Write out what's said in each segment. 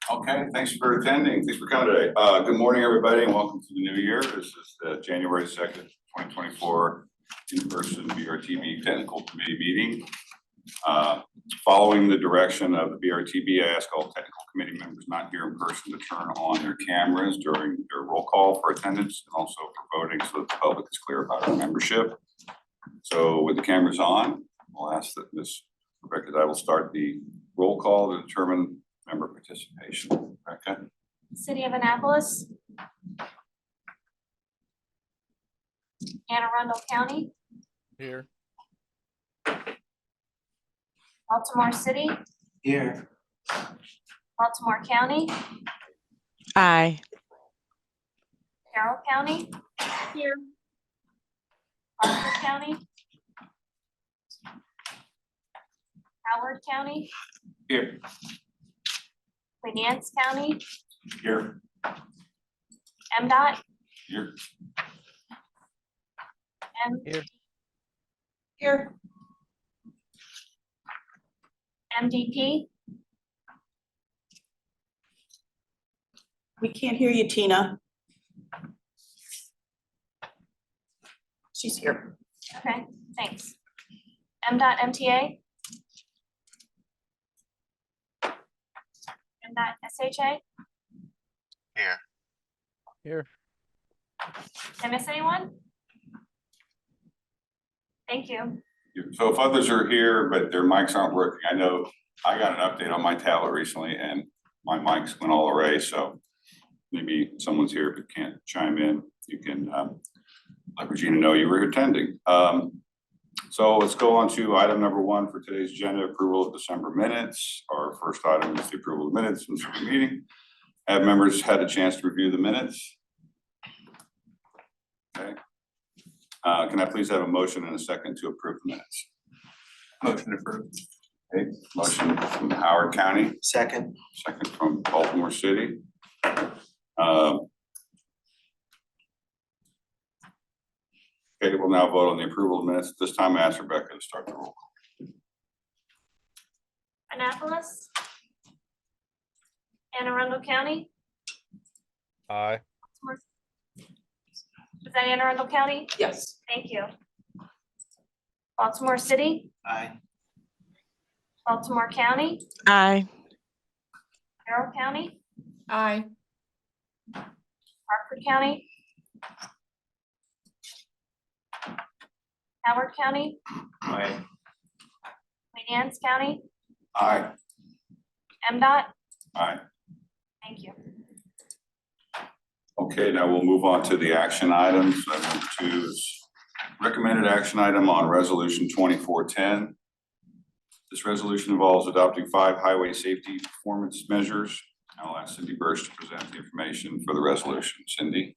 Okay, thanks for attending. Thanks for coming today. Good morning, everybody, and welcome to the new year. This is the January 2nd, 2024 in-person BRTB Technical Committee meeting. Following the direction of the BRTB, I ask all technical committee members not here in person to turn on their cameras during their roll call for attendance and also for voting so that the public is clear about our membership. So with the cameras on, I'll ask that Ms. Rebecca Dye will start the roll call to determine member participation. Rebecca? City of Annapolis, Anne Arundel County, Here. Baltimore City, Here. Baltimore County, Aye. Carroll County, here, Hartford County, Howard County, Here. Queen Anne's County, Here. MDOT, Here. Here. Here. MDP, We can't hear you, Tina. She's here. okay, thanks. MDOT MTA, MDOT SHA, Here. did I miss anyone? Thank you. So if others are here, but their mics aren't working, I know I got an update on my tablet recently and my mics went all array. So maybe someone's here but can't chime in. You can let Regina know you were attending. So let's go on to item number 1 for today's agenda, approval of December minutes. Our first item is the approval of minutes from the meeting. Have members had a chance to review the minutes? Okay. Can I please have a motion and a second to approve the minutes? Motion approved. Okay, motion from Howard County, Second. second from Baltimore City. Okay, we'll now vote on the approval of minutes. This time I ask Rebecca to start the roll call. Annapolis, Anne Arundel County, Aye. is that Anne Arundel County? Yes. Thank you. Baltimore City, Aye. Baltimore County, Aye. Carroll County, Aye. Hartford County, Howard County, Aye. Queen Anne's County, Aye. MDOT, Aye. thank you. Okay, now we'll move on to the action items. Item 2 is recommended action item on resolution 2410. This resolution involves adopting 5 highway safety performance measures. I'll ask Cindy Bursch to present the information for the resolution. Cindy?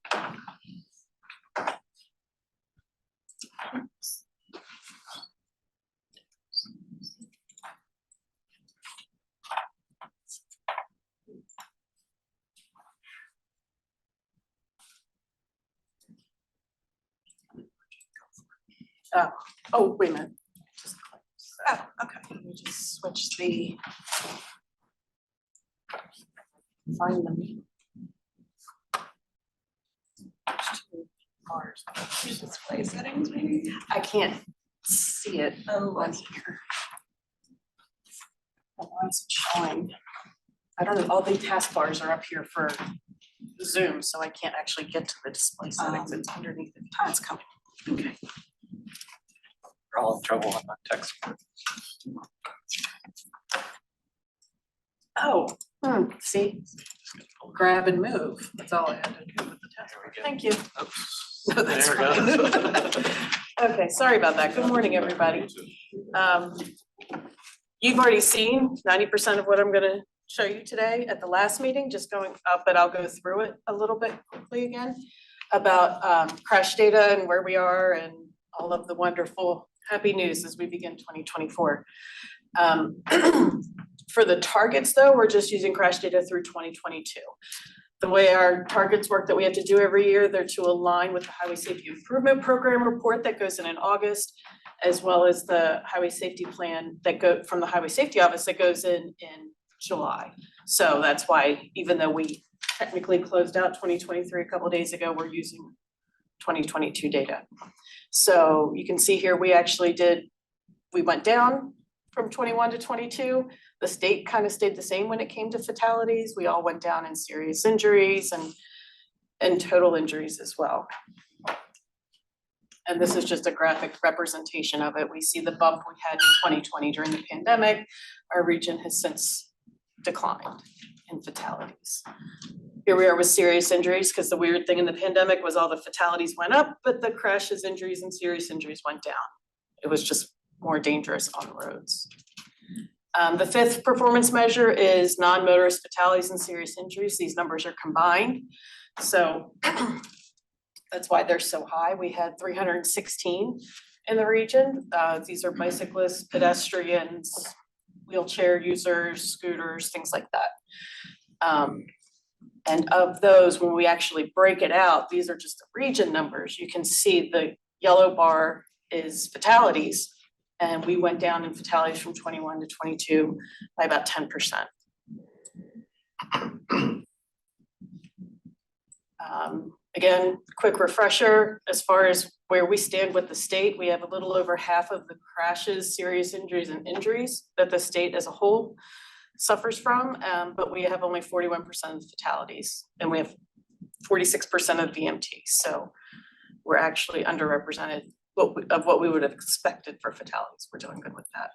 Oh, wait a minute. Oh, okay. Let me just switch the. Find them. Display settings, maybe? I can't see it on here. Why is it showing? I don't know, all the taskbars are up here for Zoom, so I can't actually get to the display settings. It's underneath it. Oh, it's coming. Okay. We're all in trouble on that text. Oh, see, grab and move. That's all I had to do with the test. Thank you. No, that's There we fine. Okay, sorry about that. Good morning, everybody. You've already seen 90% of what I'm gonna show you today at the last meeting, just going up, but I'll go through it a little bit quickly again about crash data and where we are and all of the wonderful happy news as we begin 2024. For the targets though, we're just using crash data through 2022. The way our targets work that we have to do every year, they're to align with the Highway Safety Improvement Program report that goes in August, as well as the highway safety plan that go from the Highway Safety Office that goes in July. So that's why, even though we technically closed out 2023 a couple of days ago, we're using 2022 data. So you can see here, we went down from 21 to 22. The state kind of stayed the same when it came to fatalities. We all went down in serious injuries and total injuries as well. And this is just a graphic representation of it. We see the bump we had in 2020 during the pandemic. Our region has since declined in fatalities. Here we are with serious injuries, because the weird thing in the pandemic was all the fatalities went up, but the crashes, injuries, and serious injuries went down. It was just more dangerous on the roads. The fifth performance measure is non-motorist fatalities and serious injuries. These numbers are combined. So that's why they're so high. We had 316 in the region. These are bicyclists, pedestrians, wheelchair users, scooters, things like that. And of those, when we actually break it out, these are just the region numbers. You can see the yellow bar is fatalities. And we went down in fatalities from 21 to 22 by about 10%. Again, quick refresher, as far as where we stand with the state, we have a little over half of the crashes, serious injuries, and injuries that the state as a whole suffers from, but we have only 41% of fatalities, and we have 46% of VMTs. So we're actually underrepresented of what we would have expected for fatalities. We're doing good with that.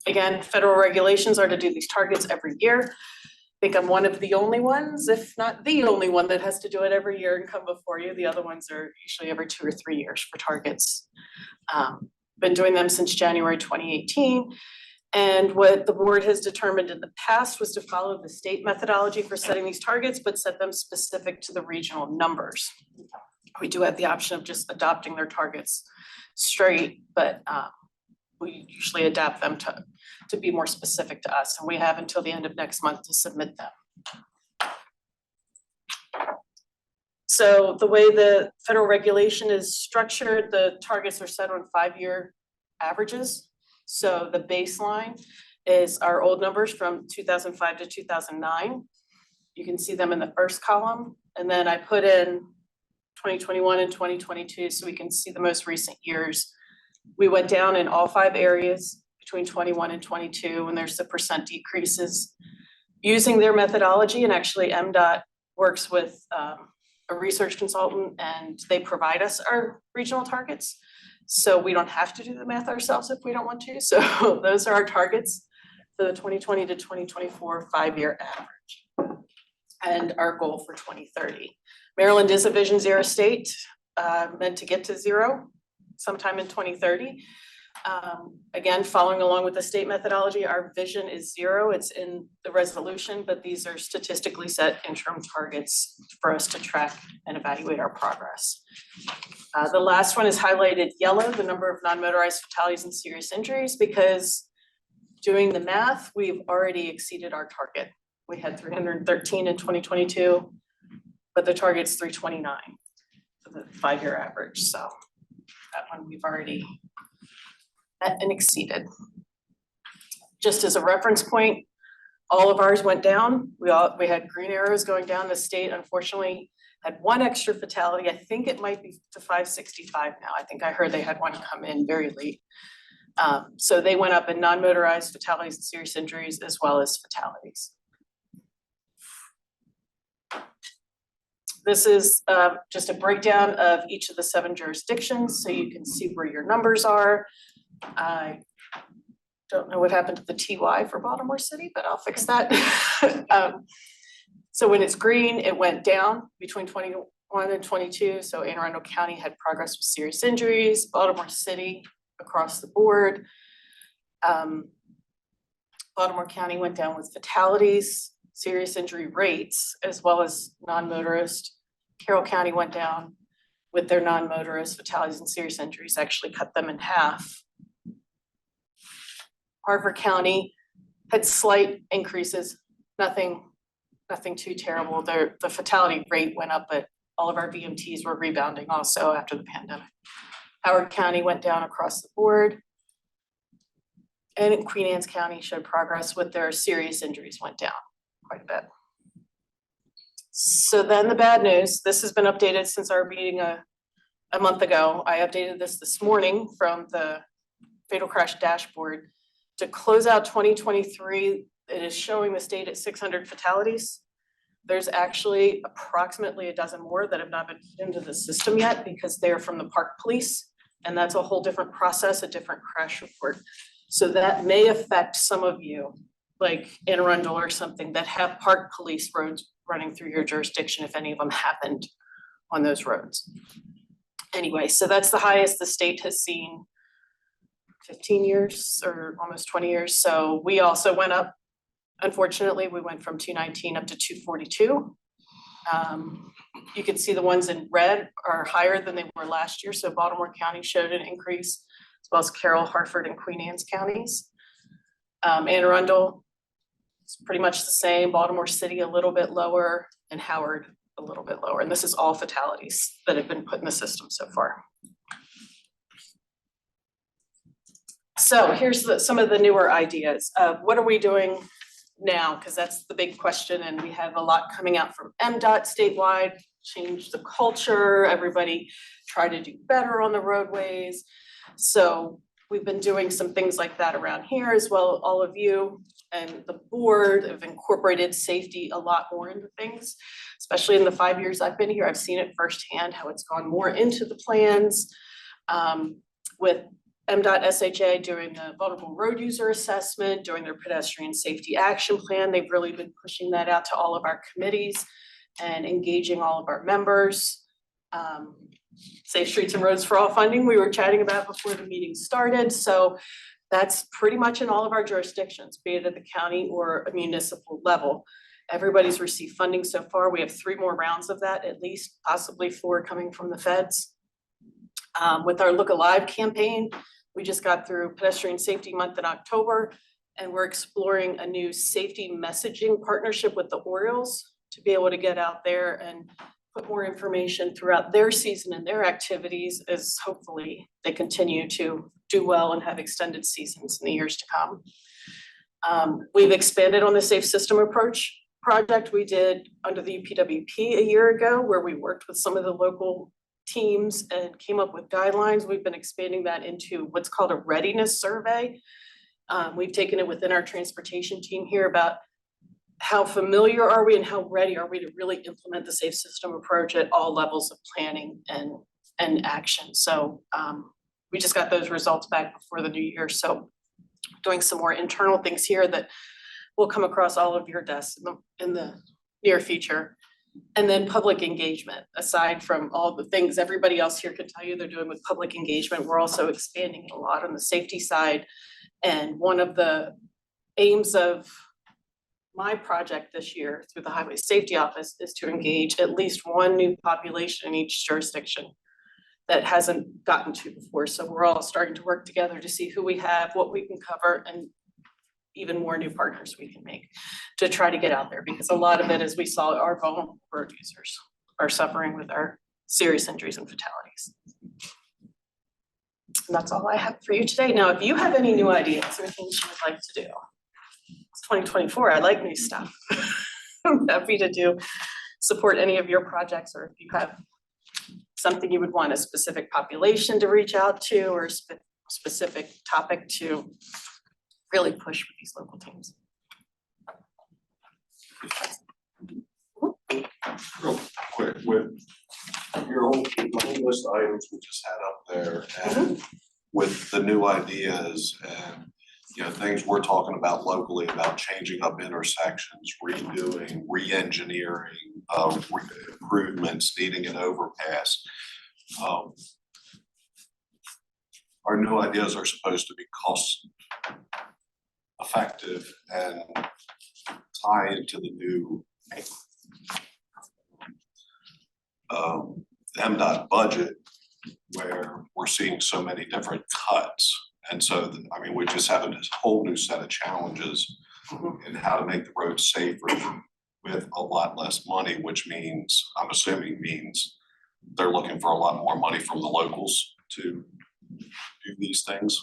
Again, federal regulations are to do these targets every year. I think I'm one of the only ones, if not the only one, that has to do it every year and come before you. The other ones are usually every 2 or 3 years for targets. Been doing them since January 2018. And what the board has determined in the past was to follow the state methodology for setting these targets, but set them specific to the regional numbers. We do have the option of just adopting their targets straight, but we usually adapt them to be more specific to us, and we have until the end of next month to submit them. So the way the federal regulation is structured, the targets are set on 5-year averages. So the baseline is our old numbers from 2005 to 2009. You can see them in the first column, and then I put in 2021 and 2022 so we can see the most recent years. We went down in all 5 areas between 21 and 22, and there's the percent decreases using their methodology. And actually MDOT works with a research consultant, and they provide us our regional targets. So we don't have to do the math ourselves if we don't want to. So those are our targets for the 2020 to 2024 5-year average and our goal for 2030. Maryland is a Vision Zero state, meant to get to zero sometime in 2030. Again, following along with the state methodology, our vision is zero. It's in the resolution, but these are statistically set interim targets for us to track and evaluate our progress. The last one is highlighted yellow, the number of non-motorized fatalities and serious injuries, because doing the math, we've already exceeded our target. We had 313 in 2022, but the target's 329 for the 5-year average. So that one we've already met and exceeded. Just as a reference point, all of ours went down. We had green arrows going down. The state unfortunately had 1 extra fatality. I think it might be to 565 now. I think I heard they had one come in very late. So they went up in non-motorized fatalities and serious injuries as well as fatalities. This is just a breakdown of each of the 7 jurisdictions, so you can see where your numbers are. I don't know what happened to the TY for Baltimore City, but I'll fix that. So when it's green, it went down between 21 and 22. So Anne Arundel County had progress with serious injuries, Baltimore City across the board. Baltimore County went down with fatalities, serious injury rates, as well as non-motorist. Carroll County went down with their non-motorist fatalities and serious injuries, actually cut them in half. Harford County had slight increases, nothing too terrible. The fatality rate went up, but all of our VMTs were rebounding also after the pandemic. Howard County went down across the board. and Queen Anne's County showed progress with their serious injuries went down quite a bit. So then the bad news, this has been updated since our meeting a month ago. I updated this morning from the fatal crash dashboard. To close out 2023, it is showing the state at 600 fatalities. There's actually approximately a dozen more that have not been put into the system yet because they're from the park police. And that's a whole different process, a different crash report. So that may affect some of you, like Anne Arundel or something, that have park police roads running through your jurisdiction if any of them happened on those roads. Anyway, so that's the highest the state has seen 15 years or almost 20 years. So we also went up. Unfortunately, we went from 219 up to 242. You can see the ones in red are higher than they were last year. So Baltimore County showed an increase, as well as Carroll, Hartford, and Queen Anne's counties. Anne Arundel, it's pretty much the same. Baltimore City a little bit lower, and Howard a little bit lower. And this is all fatalities that have been put in the system so far. So here's some of the newer ideas. What are we doing now? Because that's the big question, and we have a lot coming out from MDOT statewide, change the culture, everybody try to do better on the roadways. So we've been doing some things like that around here as well. All of you and the board have incorporated safety a lot more into things, especially in the 5 years I've been here. I've seen it firsthand, how it's gone more into the plans. With MDOT SHA doing the vulnerable road user assessment, doing their pedestrian safety action plan. They've really been pushing that out to all of our committees and engaging all of our members. Safe Streets and Roads for All funding we were chatting about before the meeting started. So that's pretty much in all of our jurisdictions, be it at the county or a municipal level. Everybody's received funding so far. We have 3 more rounds of that, at least possibly 4 coming from the feds. With our Look Alive campaign, we just got through Pedestrian Safety Month in October, and we're exploring a new safety messaging partnership with the Orioles to be able to get out there and put more information throughout their season and their activities as hopefully they continue to do well and have extended seasons in the years to come. We've expanded on the Safe System Approach project we did under the UPWP a year ago, where we worked with some of the local teams and came up with guidelines. We've been expanding that into what's called a readiness survey. We've taken it within our transportation team here about how familiar are we and how ready are we to really implement the safe system approach at all levels of planning and action. So we just got those results back before the new year. So doing some more internal things here that will come across all of your desks in the near future. And then public engagement, aside from all the things everybody else here can tell you they're doing with public engagement, we're also expanding it a lot on the safety side. And one of the aims of my project this year through the Highway Safety Office is to engage at least one new population in each jurisdiction that hasn't gotten to before. So we're all starting to work together to see who we have, what we can cover, and even more new partners we can make to try to get out there, because a lot of it, as we saw, our vulnerable road users are suffering with our serious injuries and fatalities. And that's all I have for you today. Now, if you have any new ideas or things you would like to do, it's 2024, I like new stuff. I'm happy to support any of your projects, or if you have something you would want a specific population to reach out to or specific topic to really push with these local teams. Real quick, with your whole, the whole list of items we just had up there, and with the new ideas and, you know, things we're talking about locally about changing up intersections, redoing, re-engineering, improvements, needing an overpass. Our new ideas are supposed to be cost effective and tie into the new MDOT budget, where we're seeing so many different cuts. And so, I mean, we're just having this whole new set of challenges in how to make the roads safer with a lot less money, which means, I'm assuming means they're looking for a lot more money from the locals to do these things.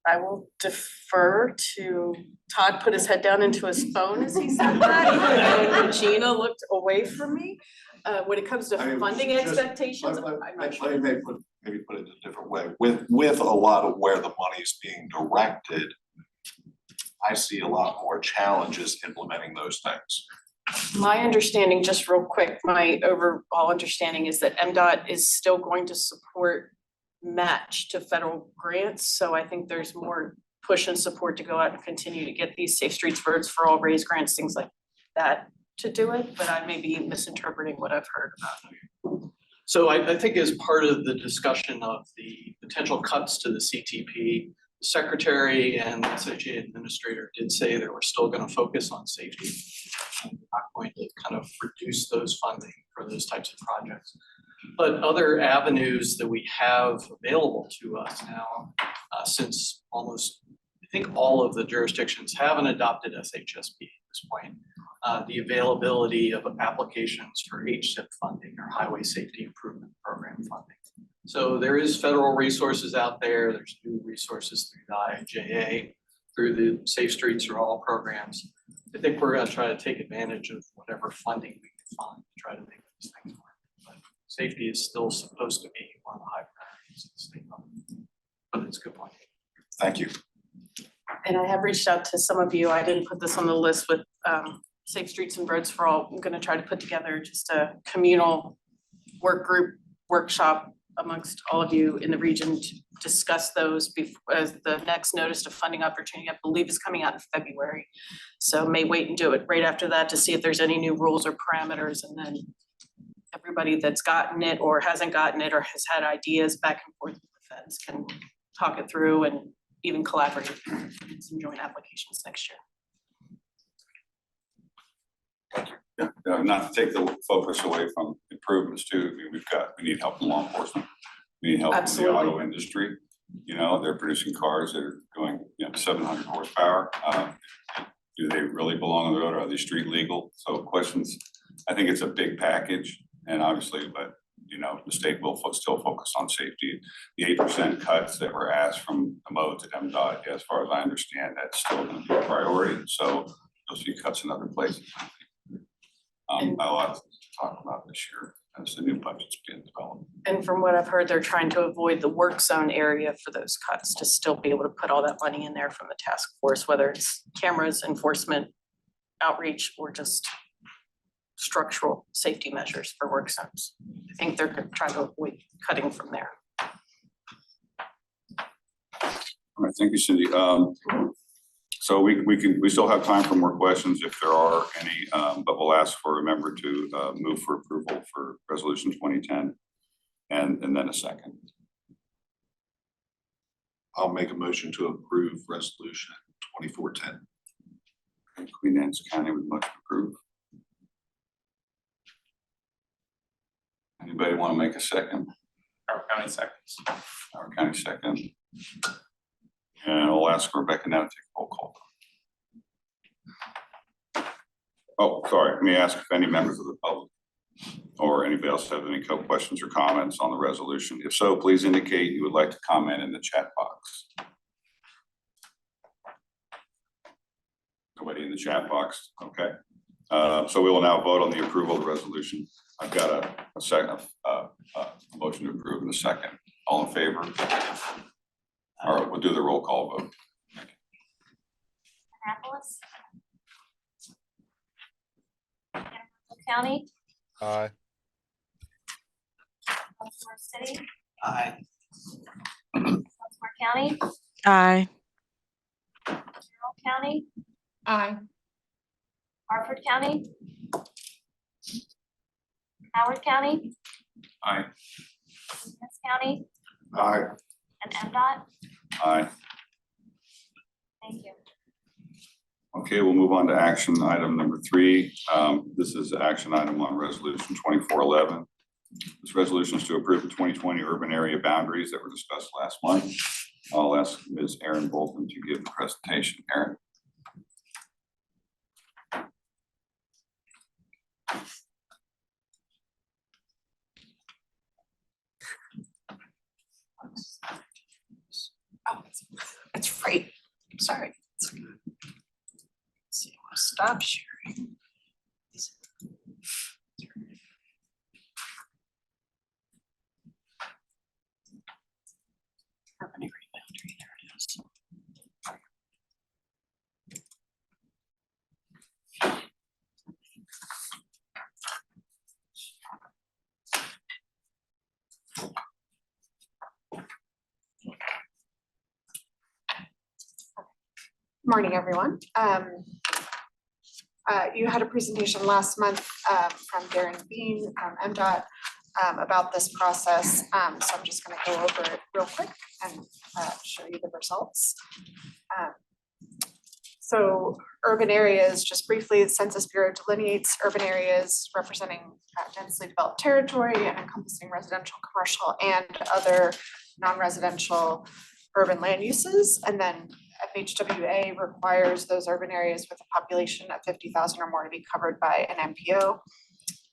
I will defer to, Todd put his head down into his phone as he said that, and Regina looked away from me. When it comes to I mean, funding just- expectations, I'm not sure. Maybe put it a different way, with a lot of where the money is being directed, I see a lot more challenges implementing those things. My understanding, just real quick, my overall understanding is that MDOT is still going to support match to federal grants, so I think there's more push and support to go out and continue to get these Safe Streets Roads for All raise grants, things like that to do it, but I may be misinterpreting what I've heard about. So I think as part of the discussion of the potential cuts to the CTP, the secretary and the SHA administrator did say that we're still gonna focus on safety. And we're not going to kind of reduce those funding for those types of projects. But other avenues that we have available to us now, since almost, I think all of the jurisdictions haven't adopted SHSP at this point. The availability of applications for HSIP funding or Highway Safety Improvement Program funding. So there is federal resources out there, there's new resources through the IIJA, through the Safe Streets for All programs. I think we're gonna try to take advantage of whatever funding we can find to try to make these things work. But safety is still supposed to be one of the high priorities of the state government. But it's a good point. Thank you. And I have reached out to some of you, I didn't put this on the list with Safe Streets and Roads for All. I'm gonna try to put together just a communal work group workshop amongst all of you in the region to discuss those before, as the next notice of funding opportunity, I believe, is coming out in February. So may wait and do it right after that to see if there's any new rules or parameters, and then everybody that's gotten it or hasn't gotten it or has had ideas back and forth with the feds can talk it through and even collaborate in some joint applications next year. Not to take the focus away from improvements too, I mean, we need help in law enforcement. We need help in the Absolutely. auto industry. You know, they're producing cars that are going, 700 horsepower. Do they really belong on the road? Are they street legal? So questions, I think it's a big package, and obviously, but the state will still focus on safety. The 8% cuts that were asked from the modes at MDOT, as far as I understand, that's still gonna be a priority, so you'll see cuts in other places. A lot to talk about this year as the new budget's being developed. And from what I've heard, they're trying to avoid the work zone area for those cuts to still be able to put all that money in there from the task force, whether it's cameras, enforcement, outreach, or just structural safety measures for work zones. I think they're gonna try to avoid cutting from there. All right, thank you, Cindy. So we still have time for more questions if there are any, but we'll ask for a member to move for approval for resolution 2010 and then a second. I'll make a motion to approve resolution 2410. Queen Anne's County would much approve. Anybody want to make a second? Our county seconds. Our county second. And I'll ask Rebecca now to take a roll call. Oh, sorry, let me ask if any members of the public or anybody else have any questions or comments on the resolution. If so, please indicate you would like to comment in the chat box. Nobody in the chat box, okay. So we will now vote on the approval of the resolution. I've got a second, a motion to approve in a second. All in favor? All right, we'll do the roll call vote. Annapolis. County, Aye. Baltimore City, Aye. Baltimore County, Aye. Carroll County, Aye. Harford County, Howard County, Aye. Smith County, Aye. and MDOT. Aye. Thank you. Okay, we'll move on to action item number 3. This is action item on resolution 2411. This resolution is to approve the 2020 urban area boundaries that were discussed last month. I'll ask Ms. Erin Bolton to give the presentation. Erin. Oh, it's sorry. Let's see, I want to stop sharing. Urban area boundary, there it is. Morning, everyone. You had a presentation last month from Darren Bean from MDOT about this process. So I'm just gonna go over it real quick and show you the results. So urban areas, just briefly, the Census Bureau delineates urban areas representing densely developed territory and encompassing residential, commercial, and other non-residential urban land uses. And then FHWA requires those urban areas with a population of 50,000 or more to be covered by an MPO.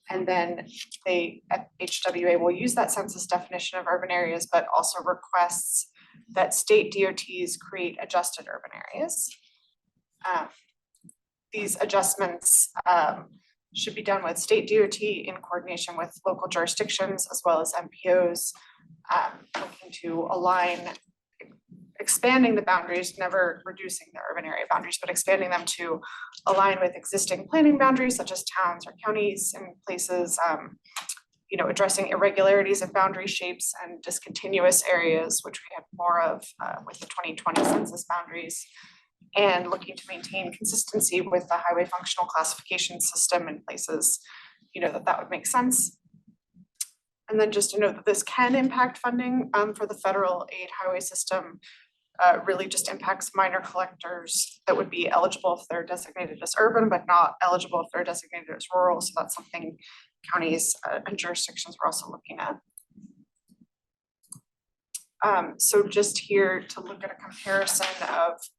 And then FHWA will use that census definition of urban areas, but also requests that state DOTs create adjusted urban areas. These adjustments should be done with state DOT in coordination with local jurisdictions as well as MPOs, looking to align expanding the boundaries, never reducing the urban area boundaries, but expanding them to align with existing planning boundaries such as towns or counties and places, addressing irregularities of boundary shapes and discontinuous areas, which we have more of with the 2020 census boundaries, and looking to maintain consistency with the highway functional classification system in places, that would make sense. And then just to note that this can impact funding for the federal aid highway system. Really just impacts minor collectors that would be eligible if they're designated as urban, but not eligible if they're designated as rural. So that's something counties and jurisdictions we're also looking at. So just here to look at a comparison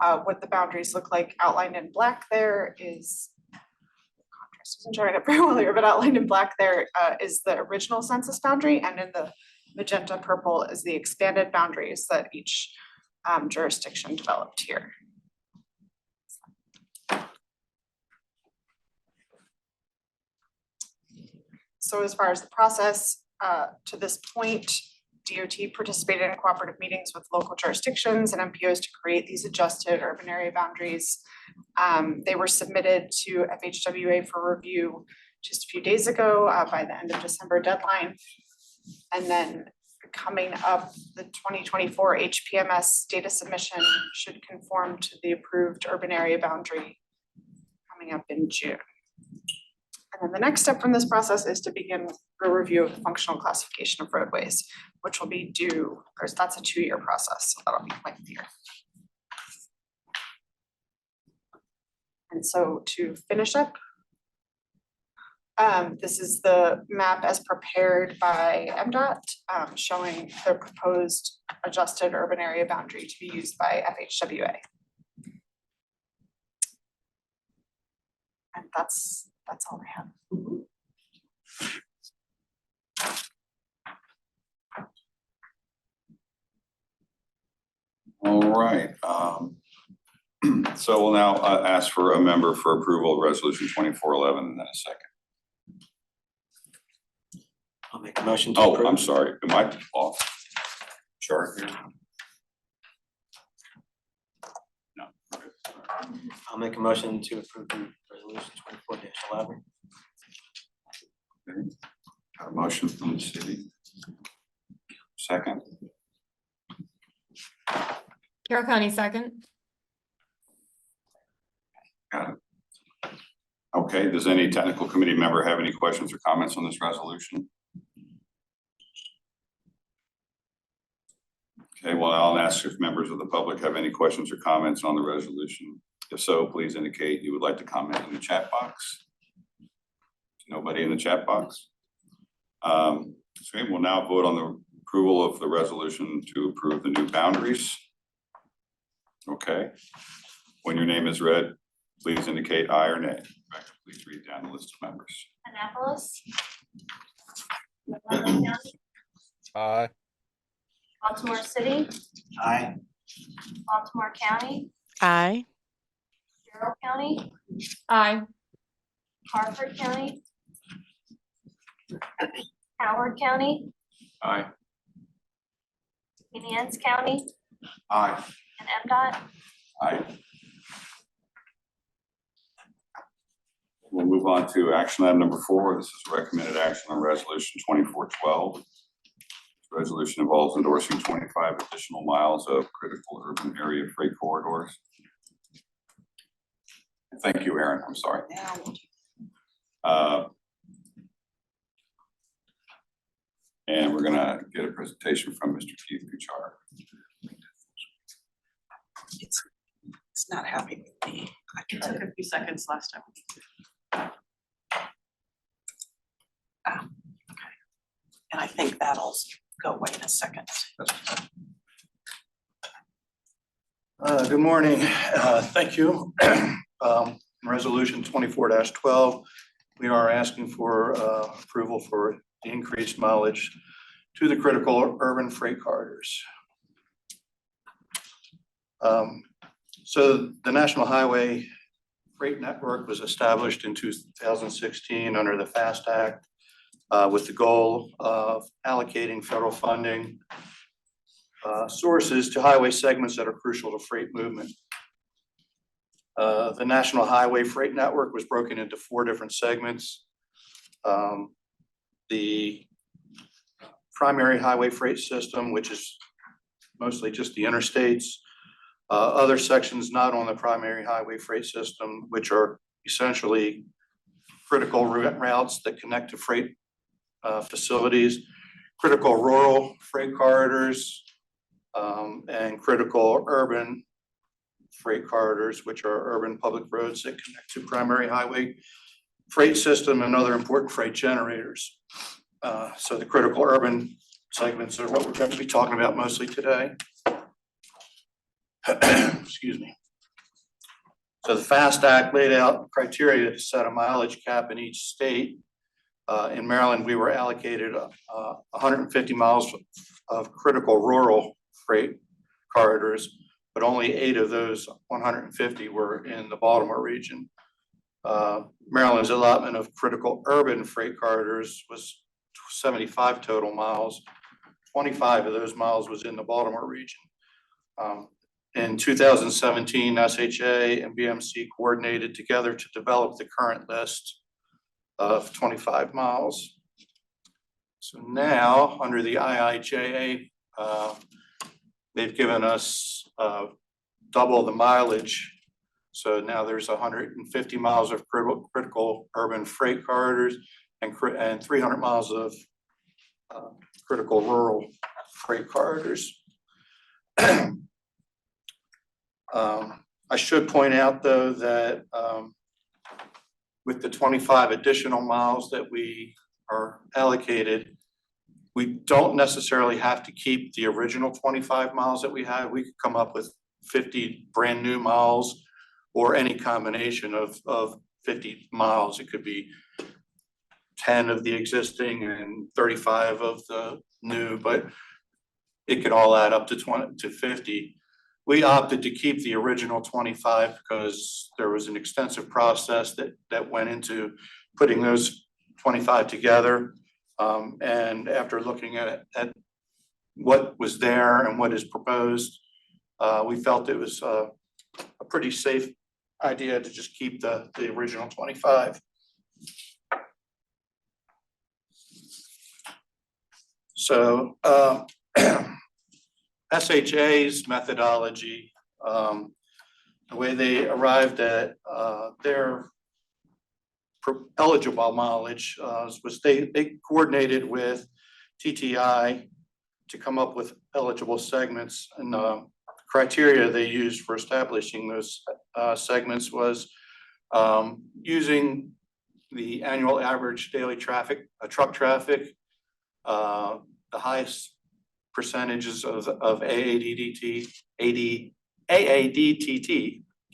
of what the boundaries look like. Outlined in black there is, contrast isn't showing up very well here, but outlined in black there is the original census boundary, and in the magenta purple is the expanded boundaries that each jurisdiction developed here. So as far as the process, to this point, DOT participated in cooperative meetings with local jurisdictions and MPOs to create these adjusted urban area boundaries. They were submitted to FHWA for review just a few days ago by the end of December deadline. And then coming up, the 2024 HPMS data submission should conform to the approved urban area boundary coming up in June. And then the next step from this process is to begin a review of the functional classification of roadways, which will be due, that's a 2-year process, so that'll be lengthier. And so to finish up, this is the map as prepared by MDOT, showing the proposed adjusted urban area boundary to be used by FHWA. And that's all I have. All right. So we'll now ask for a member for approval of resolution 2411 and then a second. I'll make a motion to Oh, approve. I'm sorry. Am I off chart here? No. I'll make a motion to approve the resolution 24-11. Okay. Got a motion from the city. Second. Carroll County second. Got it. Okay, does any technical committee member have any questions or comments on this resolution? Okay, well, I'll ask if members of the public have any questions or comments on the resolution. If so, please indicate you would like to comment in the chat box. Nobody in the chat box? So we'll now vote on the approval of the resolution to approve the new boundaries. Okay, when your name is read, please indicate aye or nay. Rebecca, please read down the list of members. Annapolis. Montgomery County, Aye. Baltimore City, Aye. Baltimore County, Aye. Carroll County, Aye. Harford County, Howard County, Aye. St. Anne's County, Aye. and MDOT. Aye. We'll move on to action item number 4. This is recommended action on resolution 2412. Resolution involves endorsing 25 additional miles of critical urban area freight corridors. Thank you, Aaron. I'm sorry. And we're gonna get a presentation from Mr. Keith Kuchar. It's not happy with me. It took a few seconds last time. Okay. And I think that'll go away in a second. Good morning. Thank you. Resolution 24-12, we are asking for approval for the increased mileage to the critical urban freight corridors. So the National Highway Freight Network was established in 2016 under the FAST Act with the goal of allocating federal funding sources to highway segments that are crucial to freight movement. The National Highway Freight Network was broken into 4 different segments. The primary highway freight system, which is mostly just the interstates, other sections not on the primary highway freight system, which are essentially critical routes that connect to freight facilities, critical rural freight corridors, and critical urban freight corridors, which are urban public roads that connect to primary highway freight system and other important freight generators. So the critical urban segments are what we're going to be talking about mostly today. Excuse me. So the FAST Act laid out criteria to set a mileage cap in each state. In Maryland, we were allocated 150 miles of critical rural freight corridors, but only 8 of those 150 were in the Baltimore region. Maryland's allotment of critical urban freight corridors was 75 total miles. 25 of those miles was in the Baltimore region. In 2017, SHA and BMC coordinated together to develop the current list of 25 miles. So now, under the IIJA, they've given us double the mileage. So now there's 150 miles of critical urban freight corridors and 300 miles of critical rural freight corridors. I should point out, though, that with the 25 additional miles that we are allocated, we don't necessarily have to keep the original 25 miles that we had. We could come up with 50 brand new miles or any combination of 50 miles. It could be 10 of the existing and 35 of the new, but it could all add up to 50. We opted to keep the original 25 because there was an extensive process that went into putting those 25 together. And after looking at what was there and what is proposed, we felt it was a pretty safe idea to just keep the original 25. So SHA's methodology, the way they arrived at their eligible mileage was they coordinated with TTI to come up with eligible segments, and criteria they used for establishing those segments was using the annual average daily traffic, truck traffic, the highest percentages of AADTT,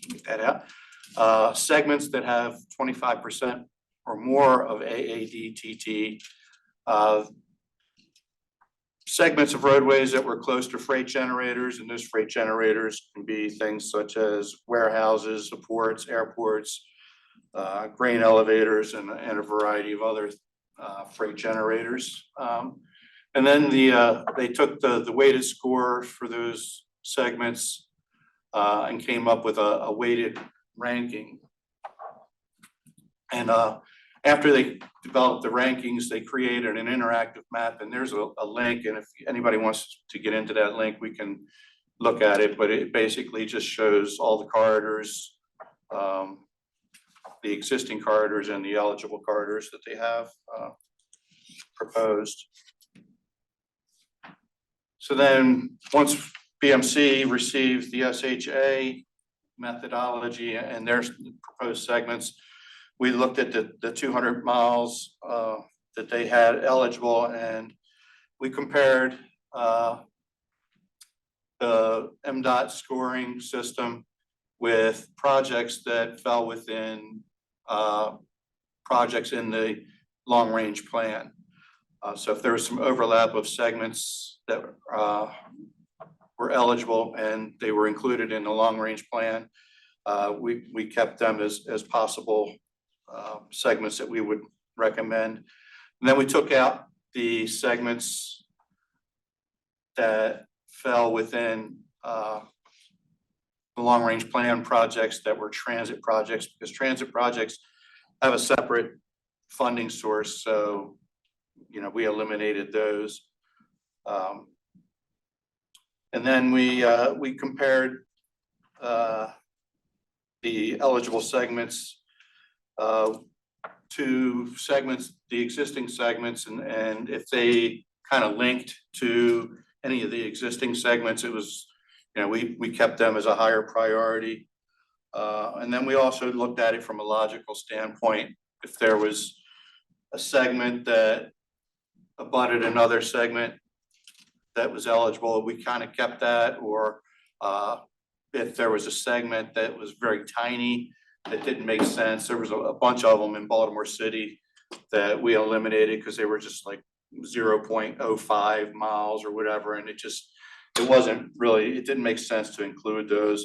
get that out, segments that have 25% or more of AADTT. segments of roadways that were close to freight generators, and those freight generators can be things such as warehouses, ports, airports, grain elevators, and a variety of other freight generators. And then they took the weighted score for those segments and came up with a weighted ranking. And after they developed the rankings, they created an interactive map, and there's a link, and if anybody wants to get into that link, we can look at it, but it basically just shows all the corridors, the existing corridors and the eligible corridors that they have proposed. So then, once BMC received the SHA methodology and their proposed segments, we looked at the 200 miles that they had eligible, and we compared the MDOT scoring system with projects that fell within projects in the long-range plan. So if there was some overlap of segments that were eligible and they were included in the long-range plan, we kept them as possible segments that we would recommend. And then we took out the segments that fell within the long-range plan projects that were transit projects, because transit projects have a separate funding source. So, you know, we eliminated those. And then we compared the eligible segments to segments, the existing segments, and if they kind of linked to any of the existing segments, it was, you know, we kept them as a higher priority. And then we also looked at it from a logical standpoint. If there was a segment that abutted another segment that was eligible, we kind of kept that, or if there was a segment that was very tiny that didn't make sense, there was a bunch of them in Baltimore City that we eliminated because they were just like 0.05 miles or whatever, and it wasn't really, it didn't make sense to include those.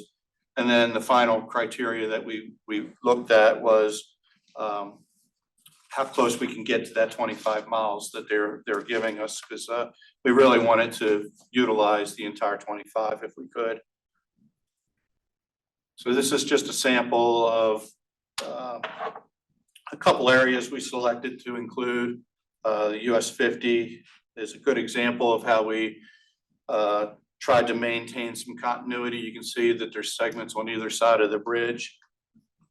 And then the final criteria that we looked at was how close we can get to that 25 miles that they're giving us, because we really wanted to utilize the entire 25 if we could. So this is just a sample of a couple areas we selected to include. The US 50 is a good example of how we tried to maintain some continuity. You can see that there's segments on either side of the bridge.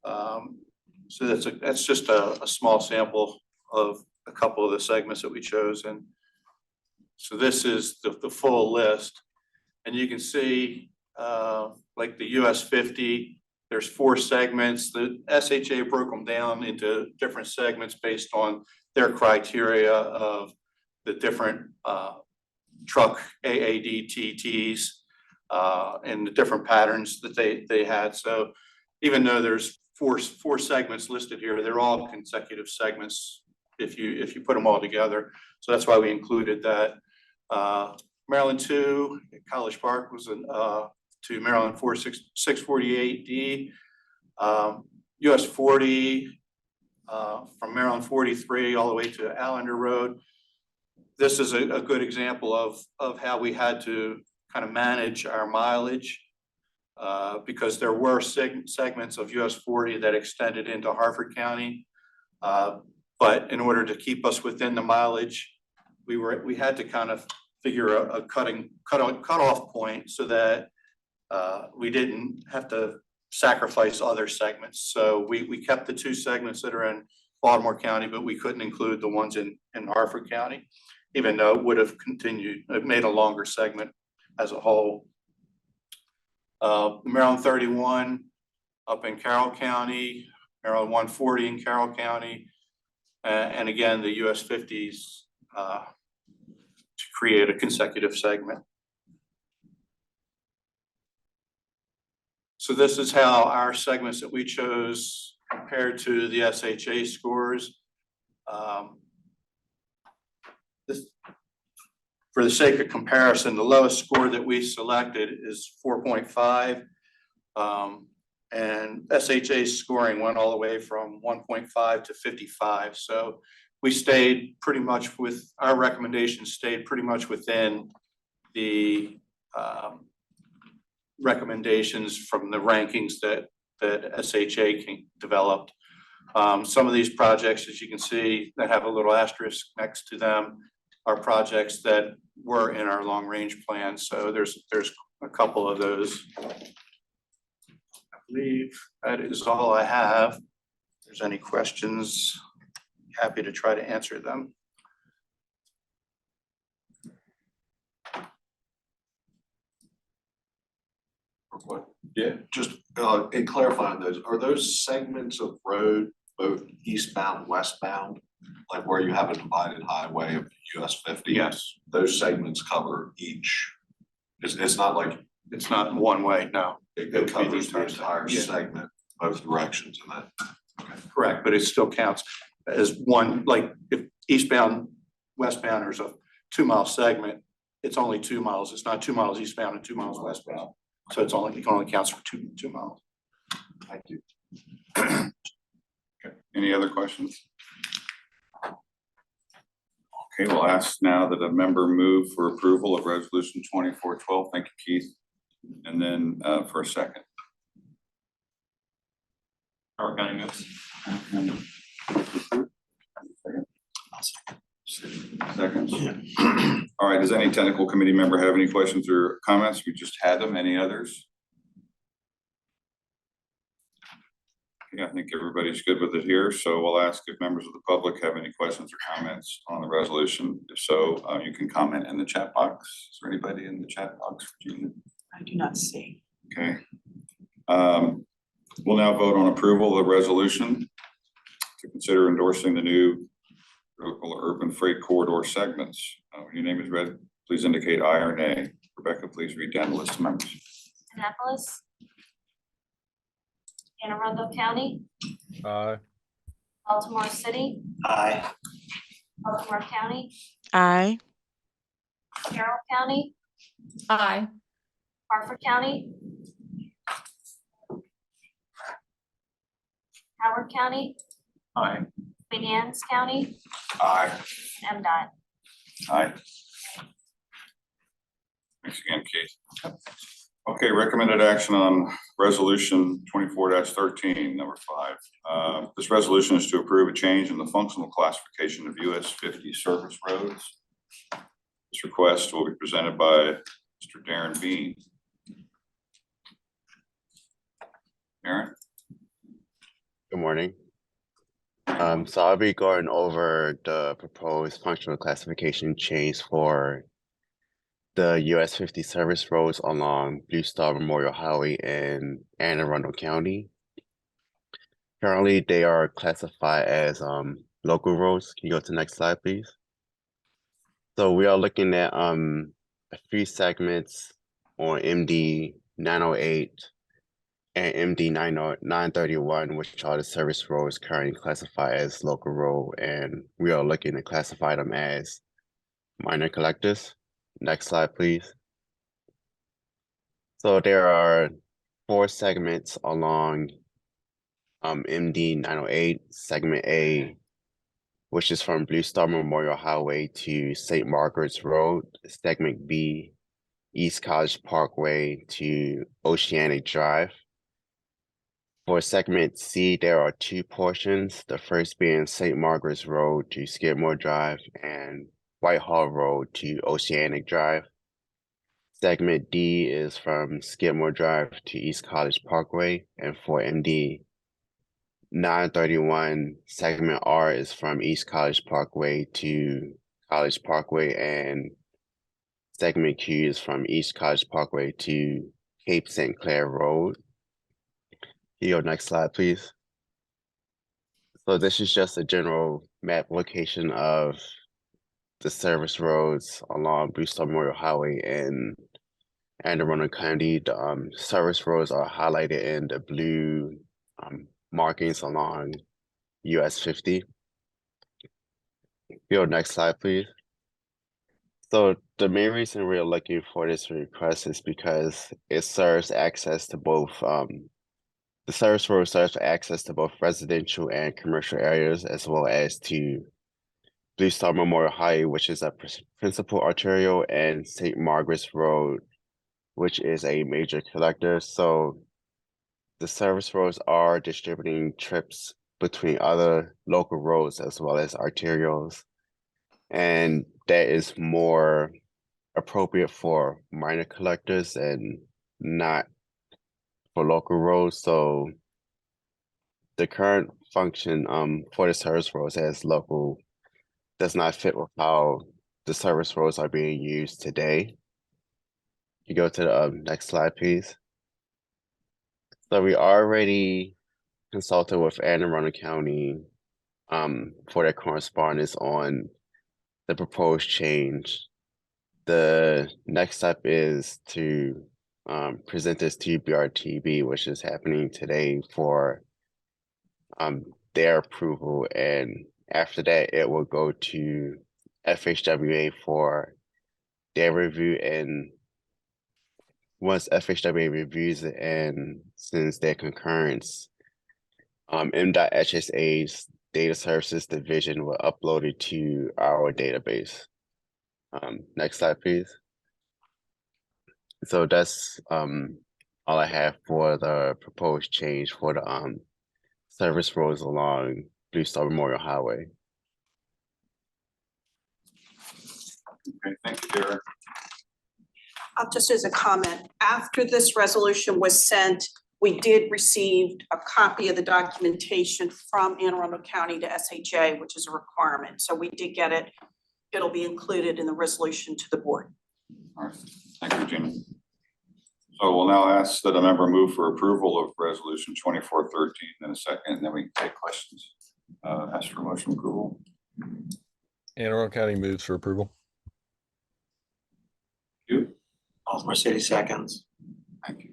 So that's just a small sample of a couple of the segments that we chose. And so this is the full list. And you can see like the US 50, there's 4 segments. The SHA broke them down into different segments based on their criteria of the different truck AADTTs and the different patterns that they had. So even though there's four segments listed here, they're all consecutive segments if you put them all together. So that's why we included that. Maryland 2 at College Park was to Maryland 648D. US 40 from Maryland 43 all the way to Allender Road. This is a good example of how we had to kind of manage our mileage because there were segments of US 40 that extended into Harford County. But in order to keep us within the mileage, we had to kind of figure a cutoff point so that we didn't have to sacrifice other segments. So we kept the 2 segments that are in Baltimore County, but we couldn't include the ones in Harford County, even though it would have made a longer segment as a whole. Maryland 31 up in Carroll County, Maryland 140 in Carroll County, and again, the US 50s to create a consecutive segment. So this is how our segments that we chose compared to the SHA scores. for the sake of comparison, the lowest score that we selected is 4.5. And SHA's scoring went all the way from 1.5 to 55. So we stayed pretty much with, our recommendations stayed pretty much within the recommendations from the rankings that SHA developed. Some of these projects, as you can see, that have a little asterisk next to them are projects that were in our long-range plan. So there's a couple of those. I believe that is all I have. If there's any questions, happy to try to answer them. Yeah, just in clarifying those, are those segments of road both eastbound, westbound? Like where you have a divided highway of US 50? Yes, Those segments cover each, it's not like it's not one way, no. it covers the entire Yeah. segment, both directions and that. Correct, but it still counts as one, like if eastbound, westbound, there's a 2-mile segment, it's only 2 miles. It's not 2 miles eastbound and 2 miles westbound. So it's only, it only counts for two miles. Thank you. Okay, any other questions? Okay, we'll ask now that a member move for approval of resolution 2412. Thank you, Keith. And then for a second. Howard County moves. Seconds. All right, does any technical committee member have any questions or comments? We just had them. Any others? Yeah, I think everybody's good with it here. So we'll ask if members of the public have any questions or comments on the resolution. If so, you can comment in the chat box. Is there anybody in the chat box, Regina? I do not see. Okay. We'll now vote on approval of the resolution to consider endorsing the new local urban freight corridor segments. When your name is read, please indicate aye or nay. Rebecca, please read down the list of members. Annapolis. Anne Arundel County, Aye. Baltimore City, Aye. Baltimore County, Aye. Carroll County, Aye. Harford County, Howard County, Aye. Queen Anne's County, Aye. MDOT. Aye. Thanks again, Keith. Okay, recommended action on resolution 24-13, number 5. This resolution is to approve a change in the functional classification of US 50 service roads. This request will be presented by Mr. Darren Bean. Darren? Good morning. So I'll be going over the proposed functional classification change for the US 50 service roads along Blue Star Memorial Highway in Anne Arundel County. Currently, they are classified as local roads. Can you go to the next slide, please? So we are looking at 3 segments on MD 908 and MD 931, which are the service roads currently classified as local road, and we are looking to classify them as minor collectors. Next slide, please. So there are 4 segments along MD 908, segment A, which is from Blue Star Memorial Highway to St. Margaret's Road, segment B, East College Parkway to Oceanic Drive. For segment C, there are 2 portions, the first being St. Margaret's Road to Skidmore Drive and Whitehall Road to Oceanic Drive. Segment D is from Skidmore Drive to East College Parkway, and for MD 931, segment R is from East College Parkway to College Parkway, and segment Q is from East College Parkway to Cape St. Clair Road. Can you go next slide, please? So this is just a general map location of the service roads along Blue Star Memorial Highway in Anne Arundel County. The service roads are highlighted in the blue markings along US 50. Go next slide, please. So the main reason we're looking for this request is because it serves access to both, the service road serves access to both residential and commercial areas, as well as to Blue Star Memorial Highway, which is a principal arterial, and St. Margaret's Road, which is a major collector. So the service roads are distributing trips between other local roads as well as arterials. And that is more appropriate for minor collectors and not for local roads. So the current function for the service roads as local does not fit with how the service roads are being used today. You go to the next slide, please. So we already consulted with Anne Arundel County for their correspondence on the proposed change. The next step is to present this to BRTB, which is happening today for their approval, and after that it will go to FHWA for their review, and once FHWA reviews it and sends their concurrence, MDOT HSA's data services division will upload it to our database. Next slide, please. So that's all I have for the proposed change for the service roads along Blue Star Memorial Highway. Okay, thank you, Derek. Just as a comment, after this resolution was sent, we did receive a copy of the documentation from Anne Arundel County to SHA, which is a requirement. So we did get it. It'll be included in the resolution to the board. All right, thank you, Gina. So we'll now ask that a member move for approval of resolution 2413 in a second, and then we can take questions. Ask for motion approval. Anne Arundel County moves for approval. You, Baltimore City seconds. thank you.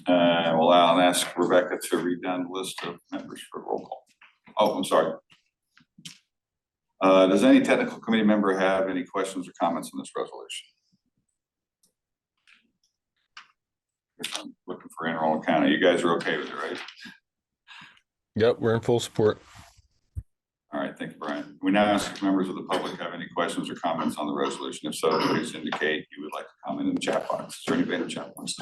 We'll now ask Rebecca to read down the list of members for roll call. Oh, I'm sorry. Does any technical committee member have any questions or comments on this resolution? I'm looking for Anne Arundel County. You guys are okay with it, right? Yep, we're in full support. All right, thank you, Brian. We now ask if members of the public have any questions or comments on the resolution. If so, please indicate you would like to comment in the chat box. Is there anybody in the chat box?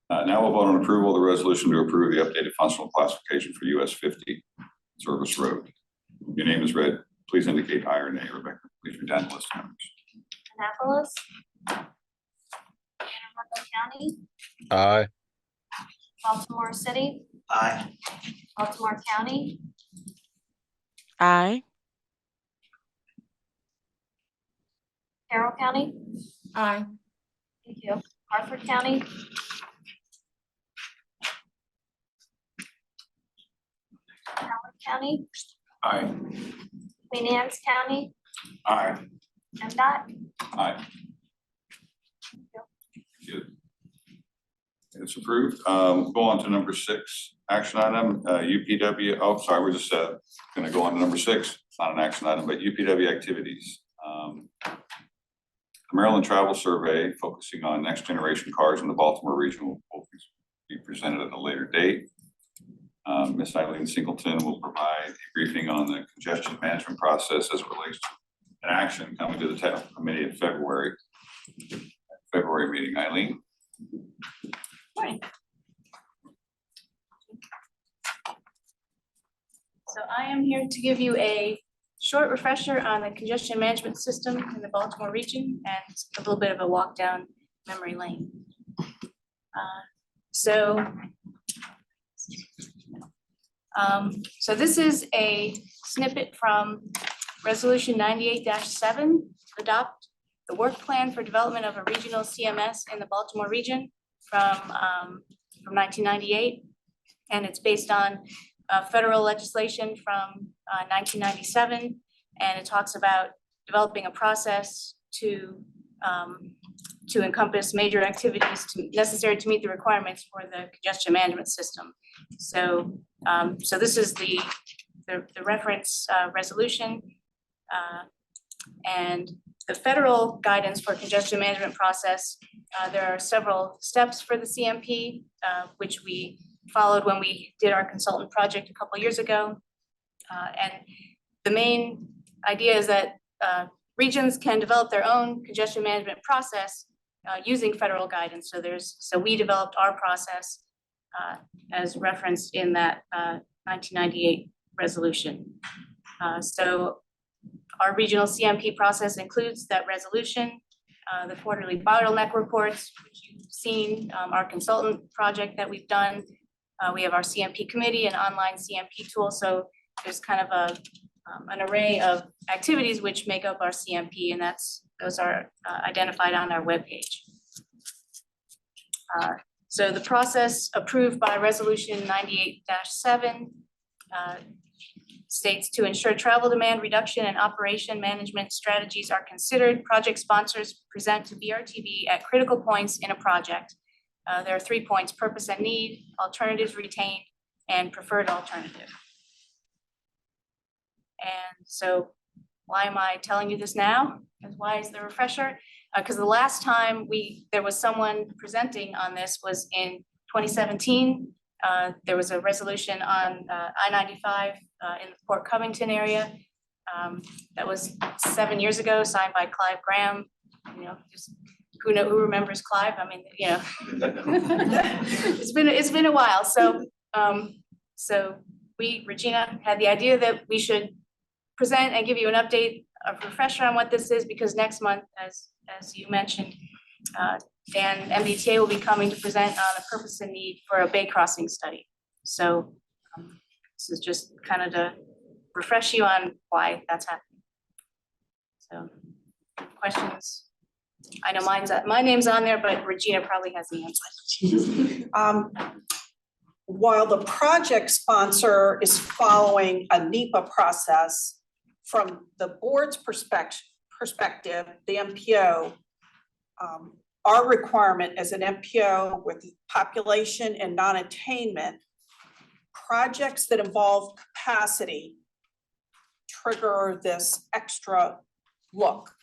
Now we'll vote on approval of the resolution to approve the updated functional classification for US 50 Service Road. Your name is read. Please indicate aye or nay. Rebecca, please read down the list of members. Annapolis. Anne Arundel County, Aye. Baltimore City, Aye. Baltimore County, Aye. Carroll County, Aye. thank you, Hartford County, Howard County, Aye. Queen Anne's County, Aye. MDOT, Aye. Good. It's approved. Go on to number 6, action item, UPW. Oh, sorry, we're just gonna go on to number 6. It's not an action item, but UPW activities. The Maryland Travel Survey focusing on next generation cars in the Baltimore region will be presented at a later date. Ms. Eileen Singleton will provide a briefing on the congestion management process as it relates to an action coming to the technical committee in February meeting. Eileen. Morning. So I am here to give you a short refresher on the congestion management system in the Baltimore region and a little bit of a walk down memory lane. So this is a snippet from Resolution 98-7, adopt the work plan for development of a regional CMS in the Baltimore region from 1998. And it's based on federal legislation from 1997. And it talks about developing a process to encompass major activities necessary to meet the requirements for the congestion management system. So this is the reference resolution. And the federal guidance for congestion management process, there are several steps for the CMP, which we followed when we did our consultant project a couple years ago. And the main idea is that regions can develop their own congestion management process using federal guidance. So we developed our process as referenced in that 1998 resolution. So our regional CMP process includes that resolution, the quarterly bottleneck reports, which you've seen, our consultant project that we've done. We have our CMP committee and online CMP tool. So there's kind of an array of activities which make up our CMP, and those are identified on our webpage. So the process approved by resolution 98-7 states to ensure travel demand reduction and operation management strategies are considered. Project sponsors present to BRTB at critical points in a project. There are 3 points: purpose and need, alternatives retained, and preferred alternative. And so why am I telling you this now? Because why is the refresher? Because the last time there was someone presenting on this was in 2017. There was a resolution on I-95 in the Port Covington area. That was 7 years ago, signed by Clive Graham. You know, just who remembers Clive? I mean, you know, it's been a while. So Regina had the idea that we should present and give you an update, a refresher on what this is, because next month, as you mentioned, Dan MBTA will be coming to present on the purpose and need for a bay crossing study. So this is just kind of to refresh you on why that's happening. So questions? I know my name's on there, but Regina probably has the answer. While the project sponsor is following a NEPA process, from the board's perspective, the MPO, our requirement as an MPO with population and non-attainment, projects that involve capacity trigger this extra look.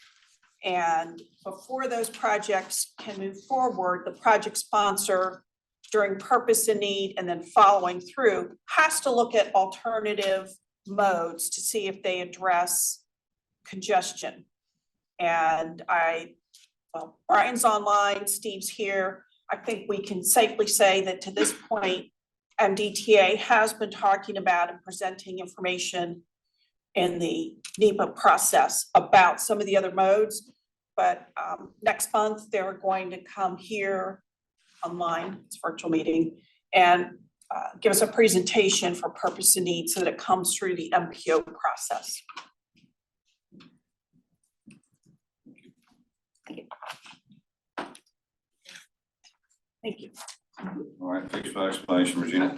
And before those projects can move forward, the project sponsor, during purpose and need and then following through, has to look at alternative modes to see if they address congestion. And well, Brian's online, Steve's here. I think we can safely say that to this point, MDTA has been talking about and presenting information in the NEPA process about some of the other modes. But next month, they're going to come here online, it's a virtual meeting, and give us a presentation for purpose and need so that it comes through the MPO process. Thank you. All right, thanks for that explanation, Regina.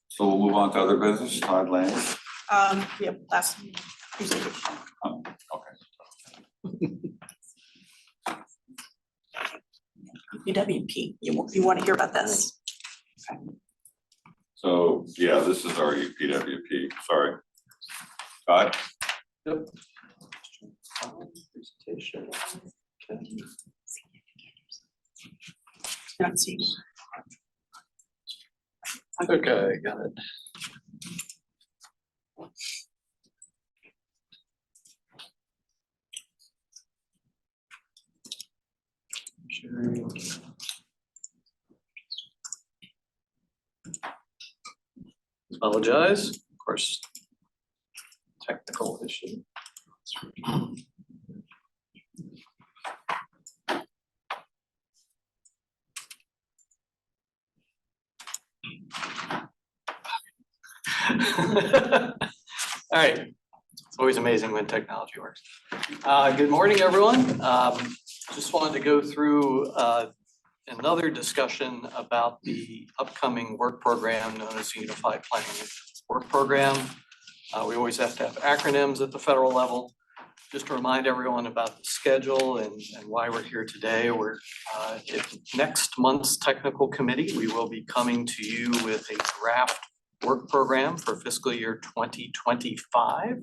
So we'll move on to other business, Todd Land. Yeah, last presentation. Oh, okay. UWP, you want to hear about this? Okay. So, yeah, this is our PWP, sorry. Todd? Yep. Presentation. Okay. Not seeing. Okay, got it. Sharing. Apologize, of course, technical issue. All right, it's always amazing when technology works. Good morning, everyone. Just wanted to go through another discussion about the upcoming work program known as the Unified Planning Work Program. We always have to have acronyms at the federal level. Just to remind everyone about the schedule and why we're here today. We're at next month's technical committee, we will be coming to you with a draft work program for fiscal year 2025.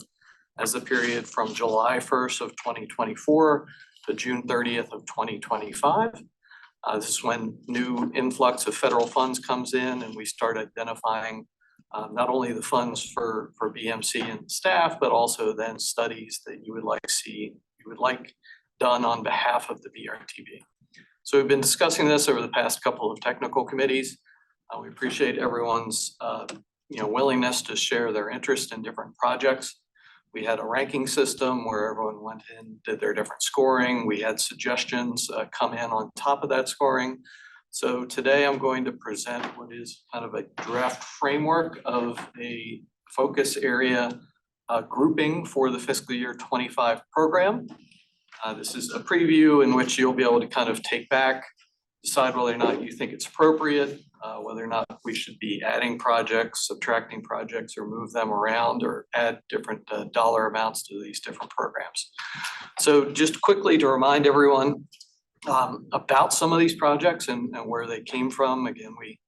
as the period from July 1st of 2024 to June 30th of 2025. This is when new influx of federal funds comes in and we start identifying not only the funds for BMC and staff, but also then studies that you would like done on behalf of the BRTB. So we've been discussing this over the past couple of technical committees. We appreciate everyone's willingness to share their interest in different projects. We had a ranking system where everyone went in, did their different scoring. We had suggestions come in on top of that scoring. So today I'm going to present what is kind of a draft framework of a focus area grouping for the fiscal year 25 program. This is a preview in which you'll be able to kind of take back, decide whether or not you think it's appropriate, whether or not we should be adding projects, subtracting projects, or move them around, or add different dollar amounts to these different programs. So just quickly to remind everyone about some of these projects and where they came from. Again, we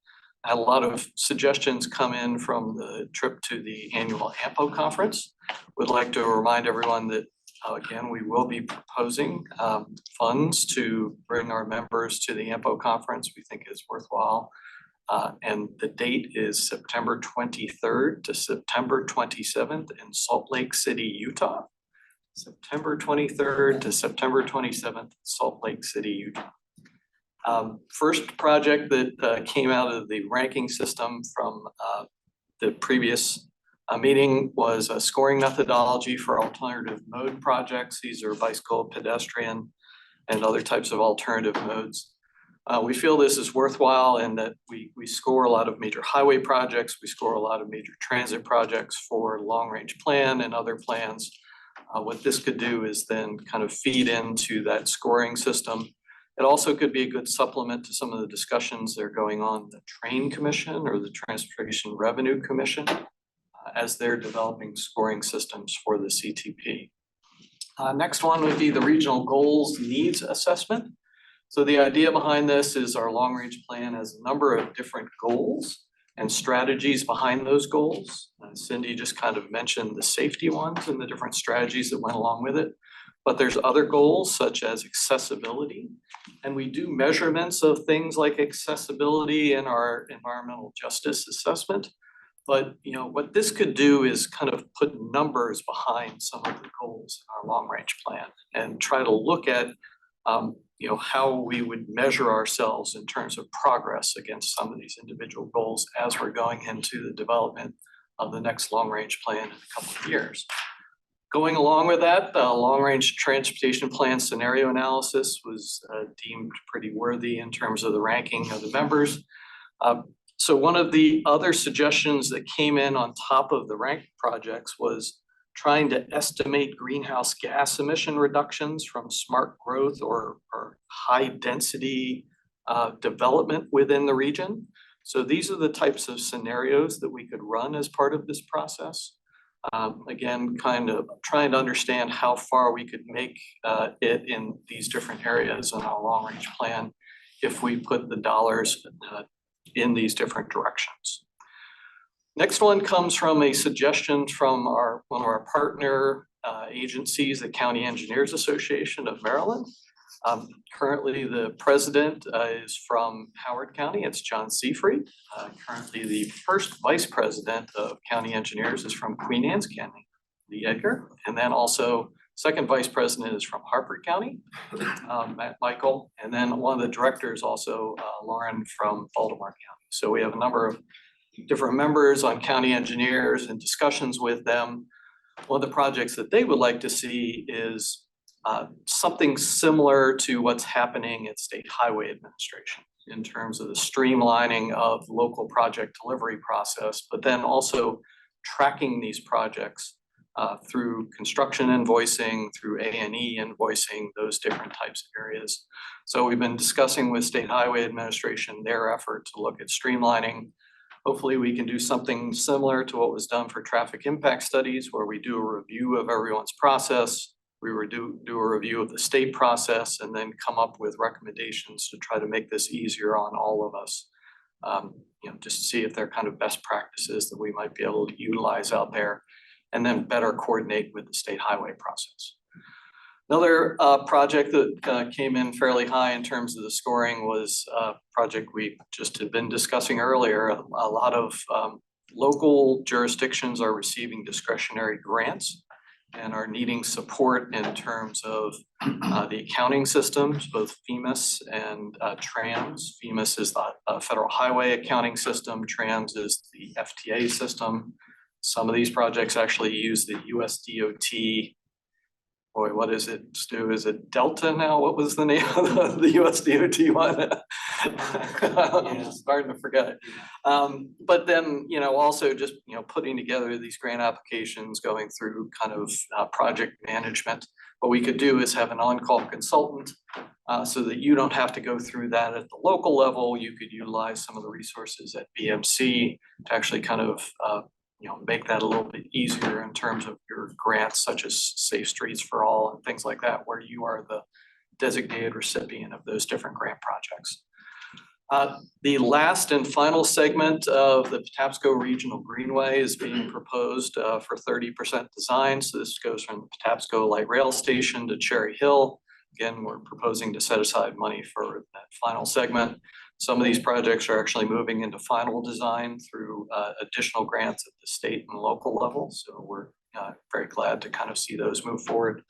had a lot of suggestions come in from the trip to the annual AMPO conference. Would like to remind everyone that again, we will be proposing funds to bring our members to the AMPO conference. We think is worthwhile. And the date is September 23rd to September 27th in Salt Lake City, Utah. September 23rd to September 27th, Salt Lake City, Utah. First project that came out of the ranking system from the previous meeting was a scoring methodology for alternative mode projects. These are bicycle, pedestrian, and other types of alternative modes. We feel this is worthwhile in that we score a lot of major highway projects. We score a lot of major transit projects for long range plan and other plans. What this could do is then kind of feed into that scoring system. It also could be a good supplement to some of the discussions that are going on in the Train Commission or the Transportation Revenue Commission as they're developing scoring systems for the CTP. Next one would be the Regional Goals Needs Assessment. So the idea behind this is our long range plan has a number of different goals and strategies behind those goals. Cindy just kind of mentioned the safety ones and the different strategies that went along with it. But there's other goals such as accessibility. And we do measurements of things like accessibility in our environmental justice assessment. But what this could do is kind of put numbers behind some of the goals in our long range plan and try to look at how we would measure ourselves in terms of progress against some of these individual goals as we're going into the development of the next long range plan in a couple of years. Going along with that, the long range transportation plan scenario analysis was deemed pretty worthy in terms of the ranking of the members. So one of the other suggestions that came in on top of the ranked projects was trying to estimate greenhouse gas emission reductions from smart growth or high density development within the region. So these are the types of scenarios that we could run as part of this process. Again, kind of trying to understand how far we could make it in these different areas in our long range plan if we put the dollars in these different directions. Next one comes from a suggestion from one of our partner agencies, the County Engineers Association of Maryland. Currently, the president is from Howard County. It's John Seafried. Currently, the first vice president of county engineers is from Queen Anne's County, Lee Edgar. And then also second vice president is from Harford County, Matt Michael. And then one of the directors also, Lauren from Baltimore County. So we have a number of different members on county engineers and discussions with them. One of the projects that they would like to see is something similar to what's happening at State Highway Administration in terms of the streamlining of local project delivery process, but then also tracking these projects through construction invoicing, through A&E invoicing, those different types of areas. So we've been discussing with State Highway Administration their effort to look at streamlining. Hopefully we can do something similar to what was done for traffic impact studies, where we do a review of everyone's process. We would do a review of the state process and then come up with recommendations to try to make this easier on all of us. Just to see if they're kind of best practices that we might be able to utilize out there. and then better coordinate with the state highway process. Another project that came in fairly high in terms of the scoring was a project we just had been discussing earlier. A lot of local jurisdictions are receiving discretionary grants and are needing support in terms of the accounting systems, both FEMAS and TRAMS. FEMAS is the Federal Highway Accounting System, TRAMS is the FTA system. Some of these projects actually use the US DOT. Boy, what is it, Stu? Is it Delta now? What was the name of the US DOT one? I'm just starting to forget it. But then, also just, putting together these grant applications, going through kind of project management. What we could do is have an on-call consultant so that you don't have to go through that at the local level. You could utilize some of the resources at BMC to actually kind of make that a little bit easier in terms of your grants such as Safe Streets for All and things like that, where you are the designated recipient of those different grant projects. The last and final segment of the Patapsco Regional Greenway is being proposed for 30% design. So this goes from the Patapsco Light Rail Station to Cherry Hill. Again, we're proposing to set aside money for that final segment. Some of these projects are actually moving into final design through additional grants at the state and local level. So we're very glad to kind of see those move forward.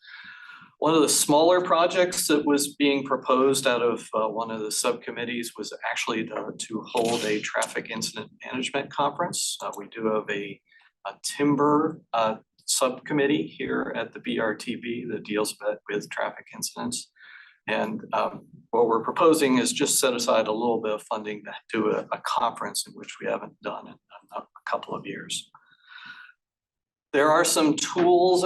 One of the smaller projects that was being proposed out of one of the subcommittees was actually to hold a traffic incident management conference. We do have a timber subcommittee here at the BRTB that deals with traffic incidents. And what we're proposing is just set aside a little bit of funding to do a conference in which we haven't done in a couple of years. There are some tools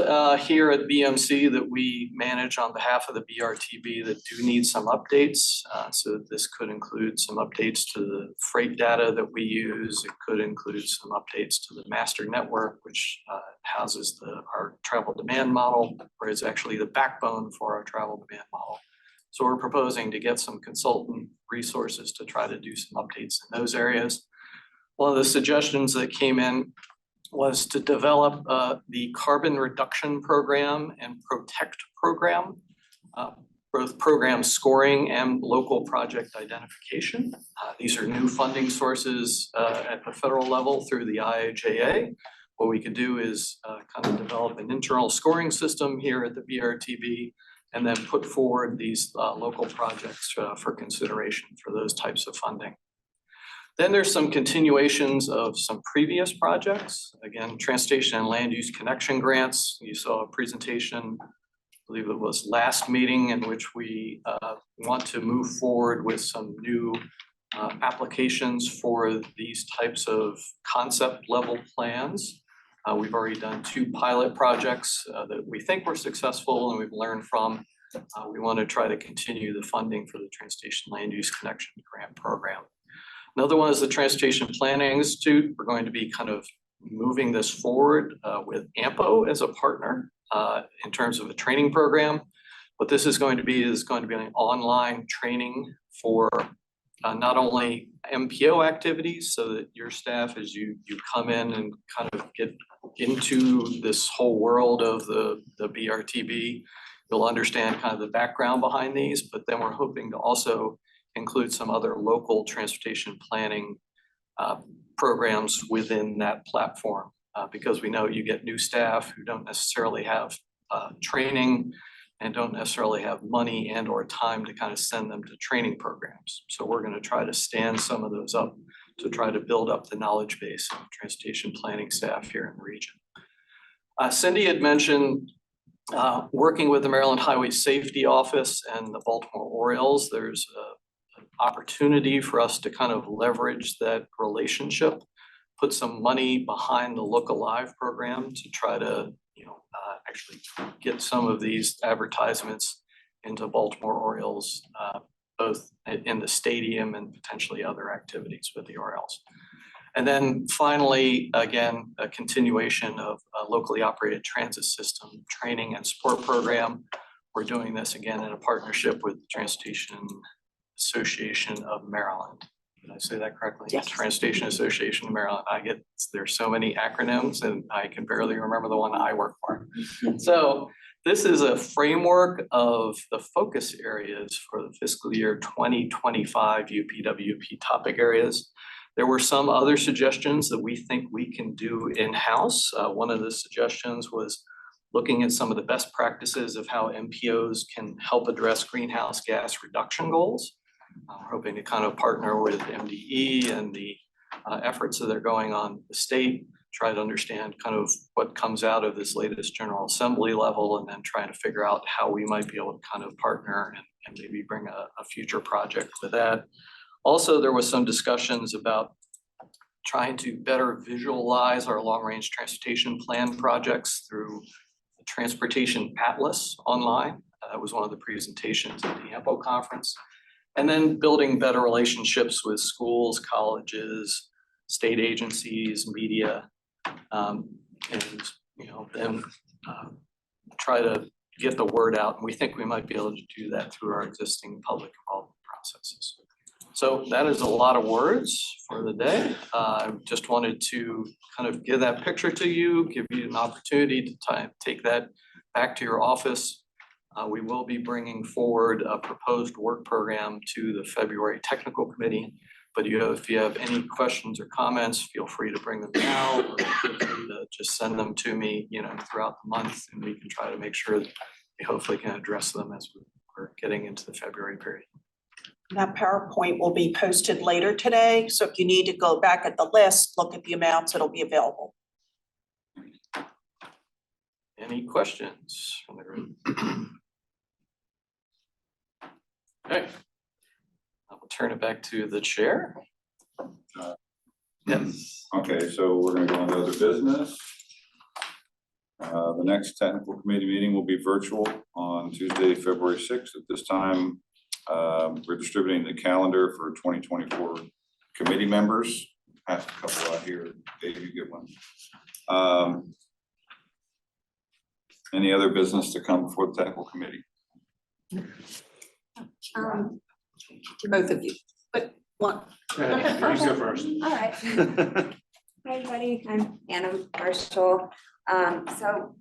here at BMC that we manage on behalf of the BRTB that do need some updates. So this could include some updates to the freight data that we use. It could include some updates to the master network, which houses our travel demand model, or is actually the backbone for our travel demand model. So we're proposing to get some consultant resources to try to do some updates in those areas. One of the suggestions that came in was to develop the carbon reduction program and protect program, both program scoring and local project identification. These are new funding sources at the federal level through the IIJA. What we could do is kind of develop an internal scoring system here at the BRTB and then put forward these local projects for consideration for those types of funding. Then there's some continuations of some previous projects. Again, transportation and land use connection grants. You saw a presentation, I believe it was last meeting, in which we want to move forward with some new applications for these types of concept level plans. We've already done 2 pilot projects that we think were successful and we've learned from. We want to try to continue the funding for the Transportation Land Use Connection Grant Program. Another one is the Transportation Planning Institute. We're going to be kind of moving this forward with AMPO as a partner in terms of a training program. What this is going to be an online training for not only MPO activities, so that your staff, as you come in and kind of get into this whole world of the BRTB, you'll understand kind of the background behind these, but then we're hoping to also include some other local transportation planning programs within that platform, because we know you get new staff who don't necessarily have training and don't necessarily have money and or time to kind of send them to training programs. So we're going to try to stand some of those up to try to build up the knowledge base of transportation planning staff here in the region. Cindy had mentioned working with the Maryland Highway Safety Office and the Baltimore Orioles. There's an opportunity for us to kind of leverage that relationship, put some money behind the Look Alive program to try to actually get some of these advertisements into Baltimore Orioles, both in the stadium and potentially other activities with the Orioles. And then finally, again, a continuation of a locally operated transit system training and support program. We're doing this again in a partnership with the Transportation Association of Maryland. Did I say that correctly? Yes. Transportation Association of Maryland. There's so many acronyms and I can barely remember the one I work for. So this is a framework of the focus areas for the fiscal year 2025 UPWP topic areas. There were some other suggestions that we think we can do in-house. One of the suggestions was looking at some of the best practices of how MPOs can help address greenhouse gas reduction goals. We're hoping to kind of partner with MDE and the efforts that are going on the state, try to understand kind of what comes out of this latest General Assembly level, and then trying to figure out how we might be able to kind of partner and maybe bring a future project with that. Also, there was some discussions about trying to better visualize our long-range transportation plan projects through the Transportation Atlas online. That was one of the presentations at the AMPO conference. And then building better relationships with schools, colleges, state agencies, media, and then try to get the word out. And we think we might be able to do that through our existing public involvement processes. So that is a lot of words for the day. I just wanted to kind of give that picture to you, give you an opportunity to take that back to your office. We will be bringing forward a proposed work program to the February technical committee. But if you have any questions or comments, feel free to bring them now, or feel free to just send them to me, throughout the month, and we can try to make sure that we hopefully can address them as we're getting into the February period. That PowerPoint will be posted later today, so if you need to go back at the list, look at the amounts, it'll be available. Any questions from the group? Okay. I will turn it back to the chair. Yes. Okay, so we're gonna go on to other business. The next technical committee meeting will be virtual on Tuesday, February 6th. At this time, we're distributing the calendar for 2024 committee members. I have a couple out here. Dave, you get one. Any other business to come before the technical committee? Both of you, but one. You go first. All right. Hi, everybody. I'm Anna Marshall. So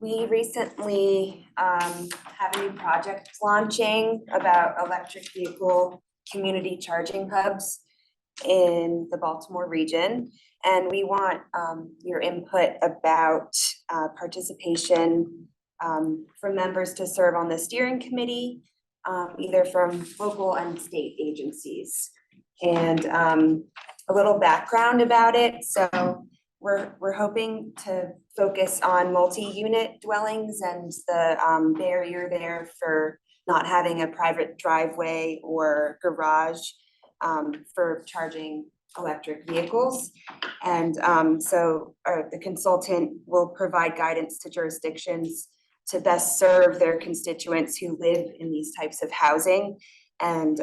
we recently have a new project launching about electric vehicle community charging hubs in the Baltimore region. And we want your input about participation from members to serve on the steering committee, either from local and state agencies. And a little background about it. So we're hoping to focus on multi-unit dwellings and the barrier there for not having a private driveway or garage for charging electric vehicles. And so the consultant will provide guidance to jurisdictions to best serve their constituents who live in these types of housing. And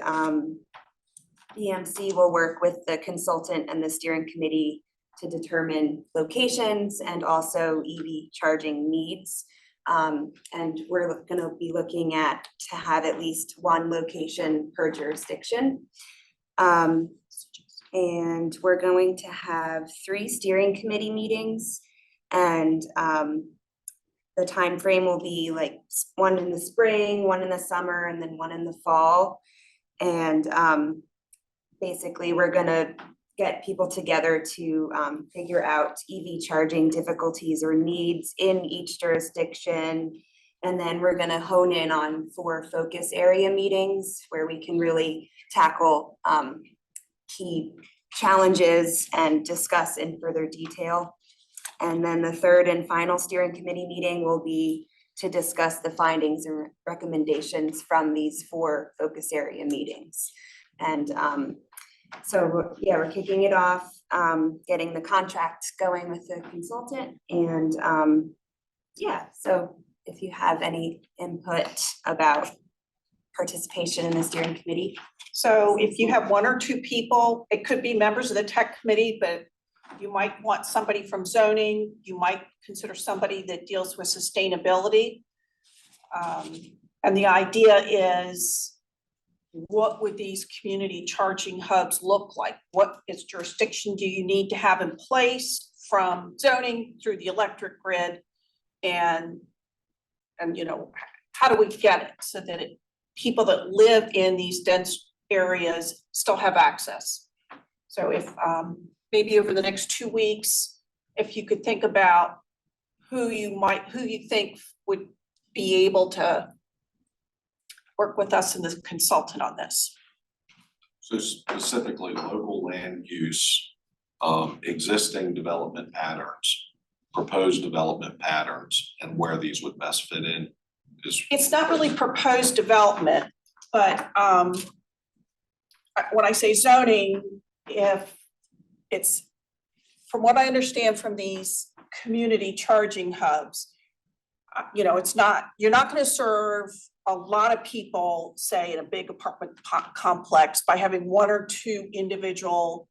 BMC will work with the consultant and the steering committee to determine locations and also EV charging needs. And we're going to be looking at to have at least one location per jurisdiction. And we're going to have 3 steering committee meetings, and the time frame will be like one in the spring, one in the summer, and then one in the fall. And basically, we're gonna get people together to figure out EV charging difficulties or needs in each jurisdiction. And then we're gonna hone in on 4 focus area meetings where we can really tackle key challenges and discuss in further detail. And then the 3rd and final steering committee meeting will be to discuss the findings and recommendations from these 4 focus area meetings. And so yeah, we're kicking it off, getting the contract going with the consultant. And yeah, so if you have any input about participation in the steering committee. So if you have 1 or 2 people, it could be members of the tech committee, but you might want somebody from zoning, you might consider somebody that deals with sustainability. And the idea is what would these community charging hubs look like? What is jurisdiction do you need to have in place from zoning through the electric grid? And you know, how do we get it so that people that live in these dense areas still have access? So if maybe over the next 2 weeks, if you could think about who you think would be able to work with us and the consultant on this. So specifically local land use, existing development patterns, proposed development patterns, and where these would best fit in is. It's not really proposed development, but when I say zoning, if it's, from what I understand from these community charging hubs, you know, it's not, you're not gonna serve a lot of people, say in a big apartment complex by having 1 or 2 individual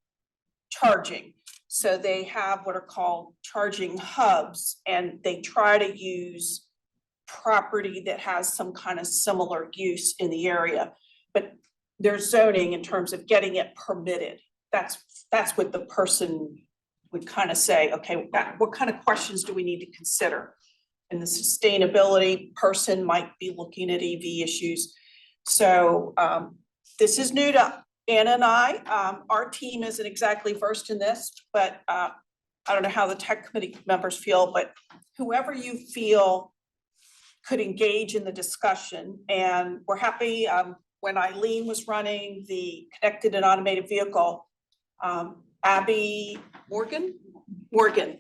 charging. So they have what are called charging hubs, and they try to use property that has some kind of similar use in the area. But there's zoning in terms of getting it permitted. That's what the person would kind of say, okay, what kind of questions do we need to consider? And the sustainability person might be looking at EV issues. So this is new to Anna and I. Our team isn't exactly versed in this, but I don't know how the tech committee members feel, but whoever you feel could engage in the discussion. And we're happy, when Eileen was running the connected and automated vehicle, Abby Morgan,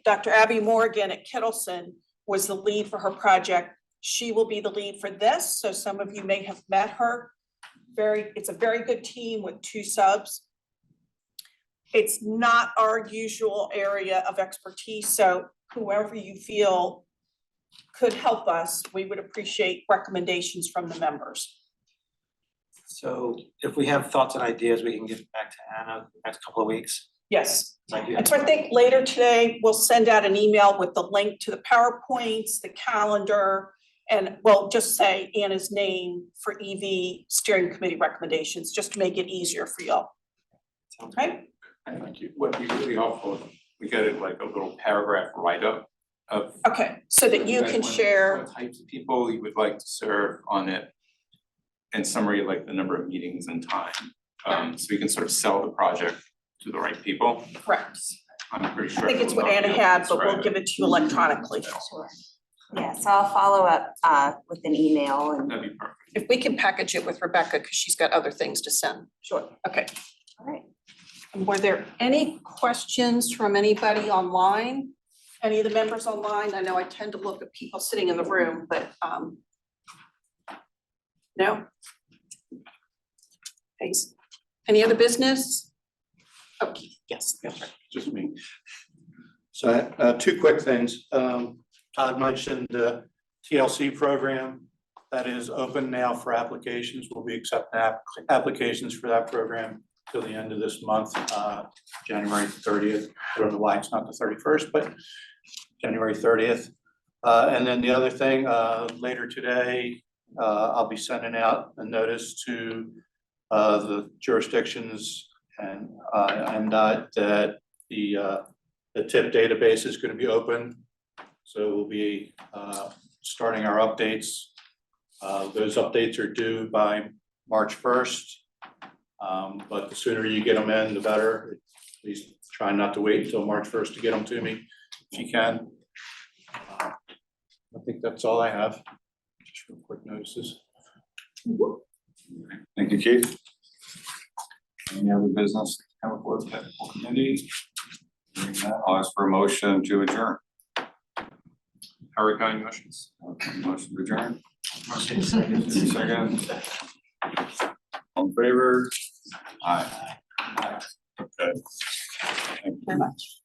Dr. Abby Morgan at Kittleson was the lead for her project. She will be the lead for this. So some of you may have met her. It's a very good team with 2 subs. It's not our usual area of expertise. So whoever you feel could help us, we would appreciate recommendations from the members. So if we have thoughts and ideas, we can get back to Anna the next couple of weeks. Yes. Thank you. And so I think later today, we'll send out an email with the link to the PowerPoints, the calendar, and we'll just say Anna's name for EV steering committee recommendations, just to make it easier for y'all. Okay? Thank you. What would be really helpful, we get it like a little paragraph write-up of. Okay, so that you can share. What types of people you would like to serve on it, and summary like the number of meetings and time. So we can sort of sell the project to the right people. Correct. I'm pretty sure. I think it's what Anna had, but we'll give it to you electronically. Sure. Yeah, so I'll follow up with an email and. That'd be perfect. If we can package it with Rebecca, because she's got other things to send. Sure. Okay. All right. Were there any questions from anybody online? Any of the members online? I know I tend to look at people sitting in the room, but no? Thanks. Any other business? Okay, yes. Just me. So 2 quick things. Todd mentioned the TLC program that is open now for applications. We'll be accepting applications for that program till the end of this month, January 30th. I don't know why it's not the 31st, but January 30th. And then the other thing, later today, I'll be sending out a notice to the jurisdictions and MDOT that the TIP database is going to be open. So we'll be starting our updates. Those updates are due by March 1st. But the sooner you get them in, the better. Please try not to wait until March 1st to get them to me if you can. I think that's all I have. Just real quick notices. Thank you, Keith. Any other business to come before the technical committee? Hearing that, I'll ask for a motion to adjourn. Howard County motions. Motion to adjourn. Second. All in favor? Aye. Okay. Thank you very much.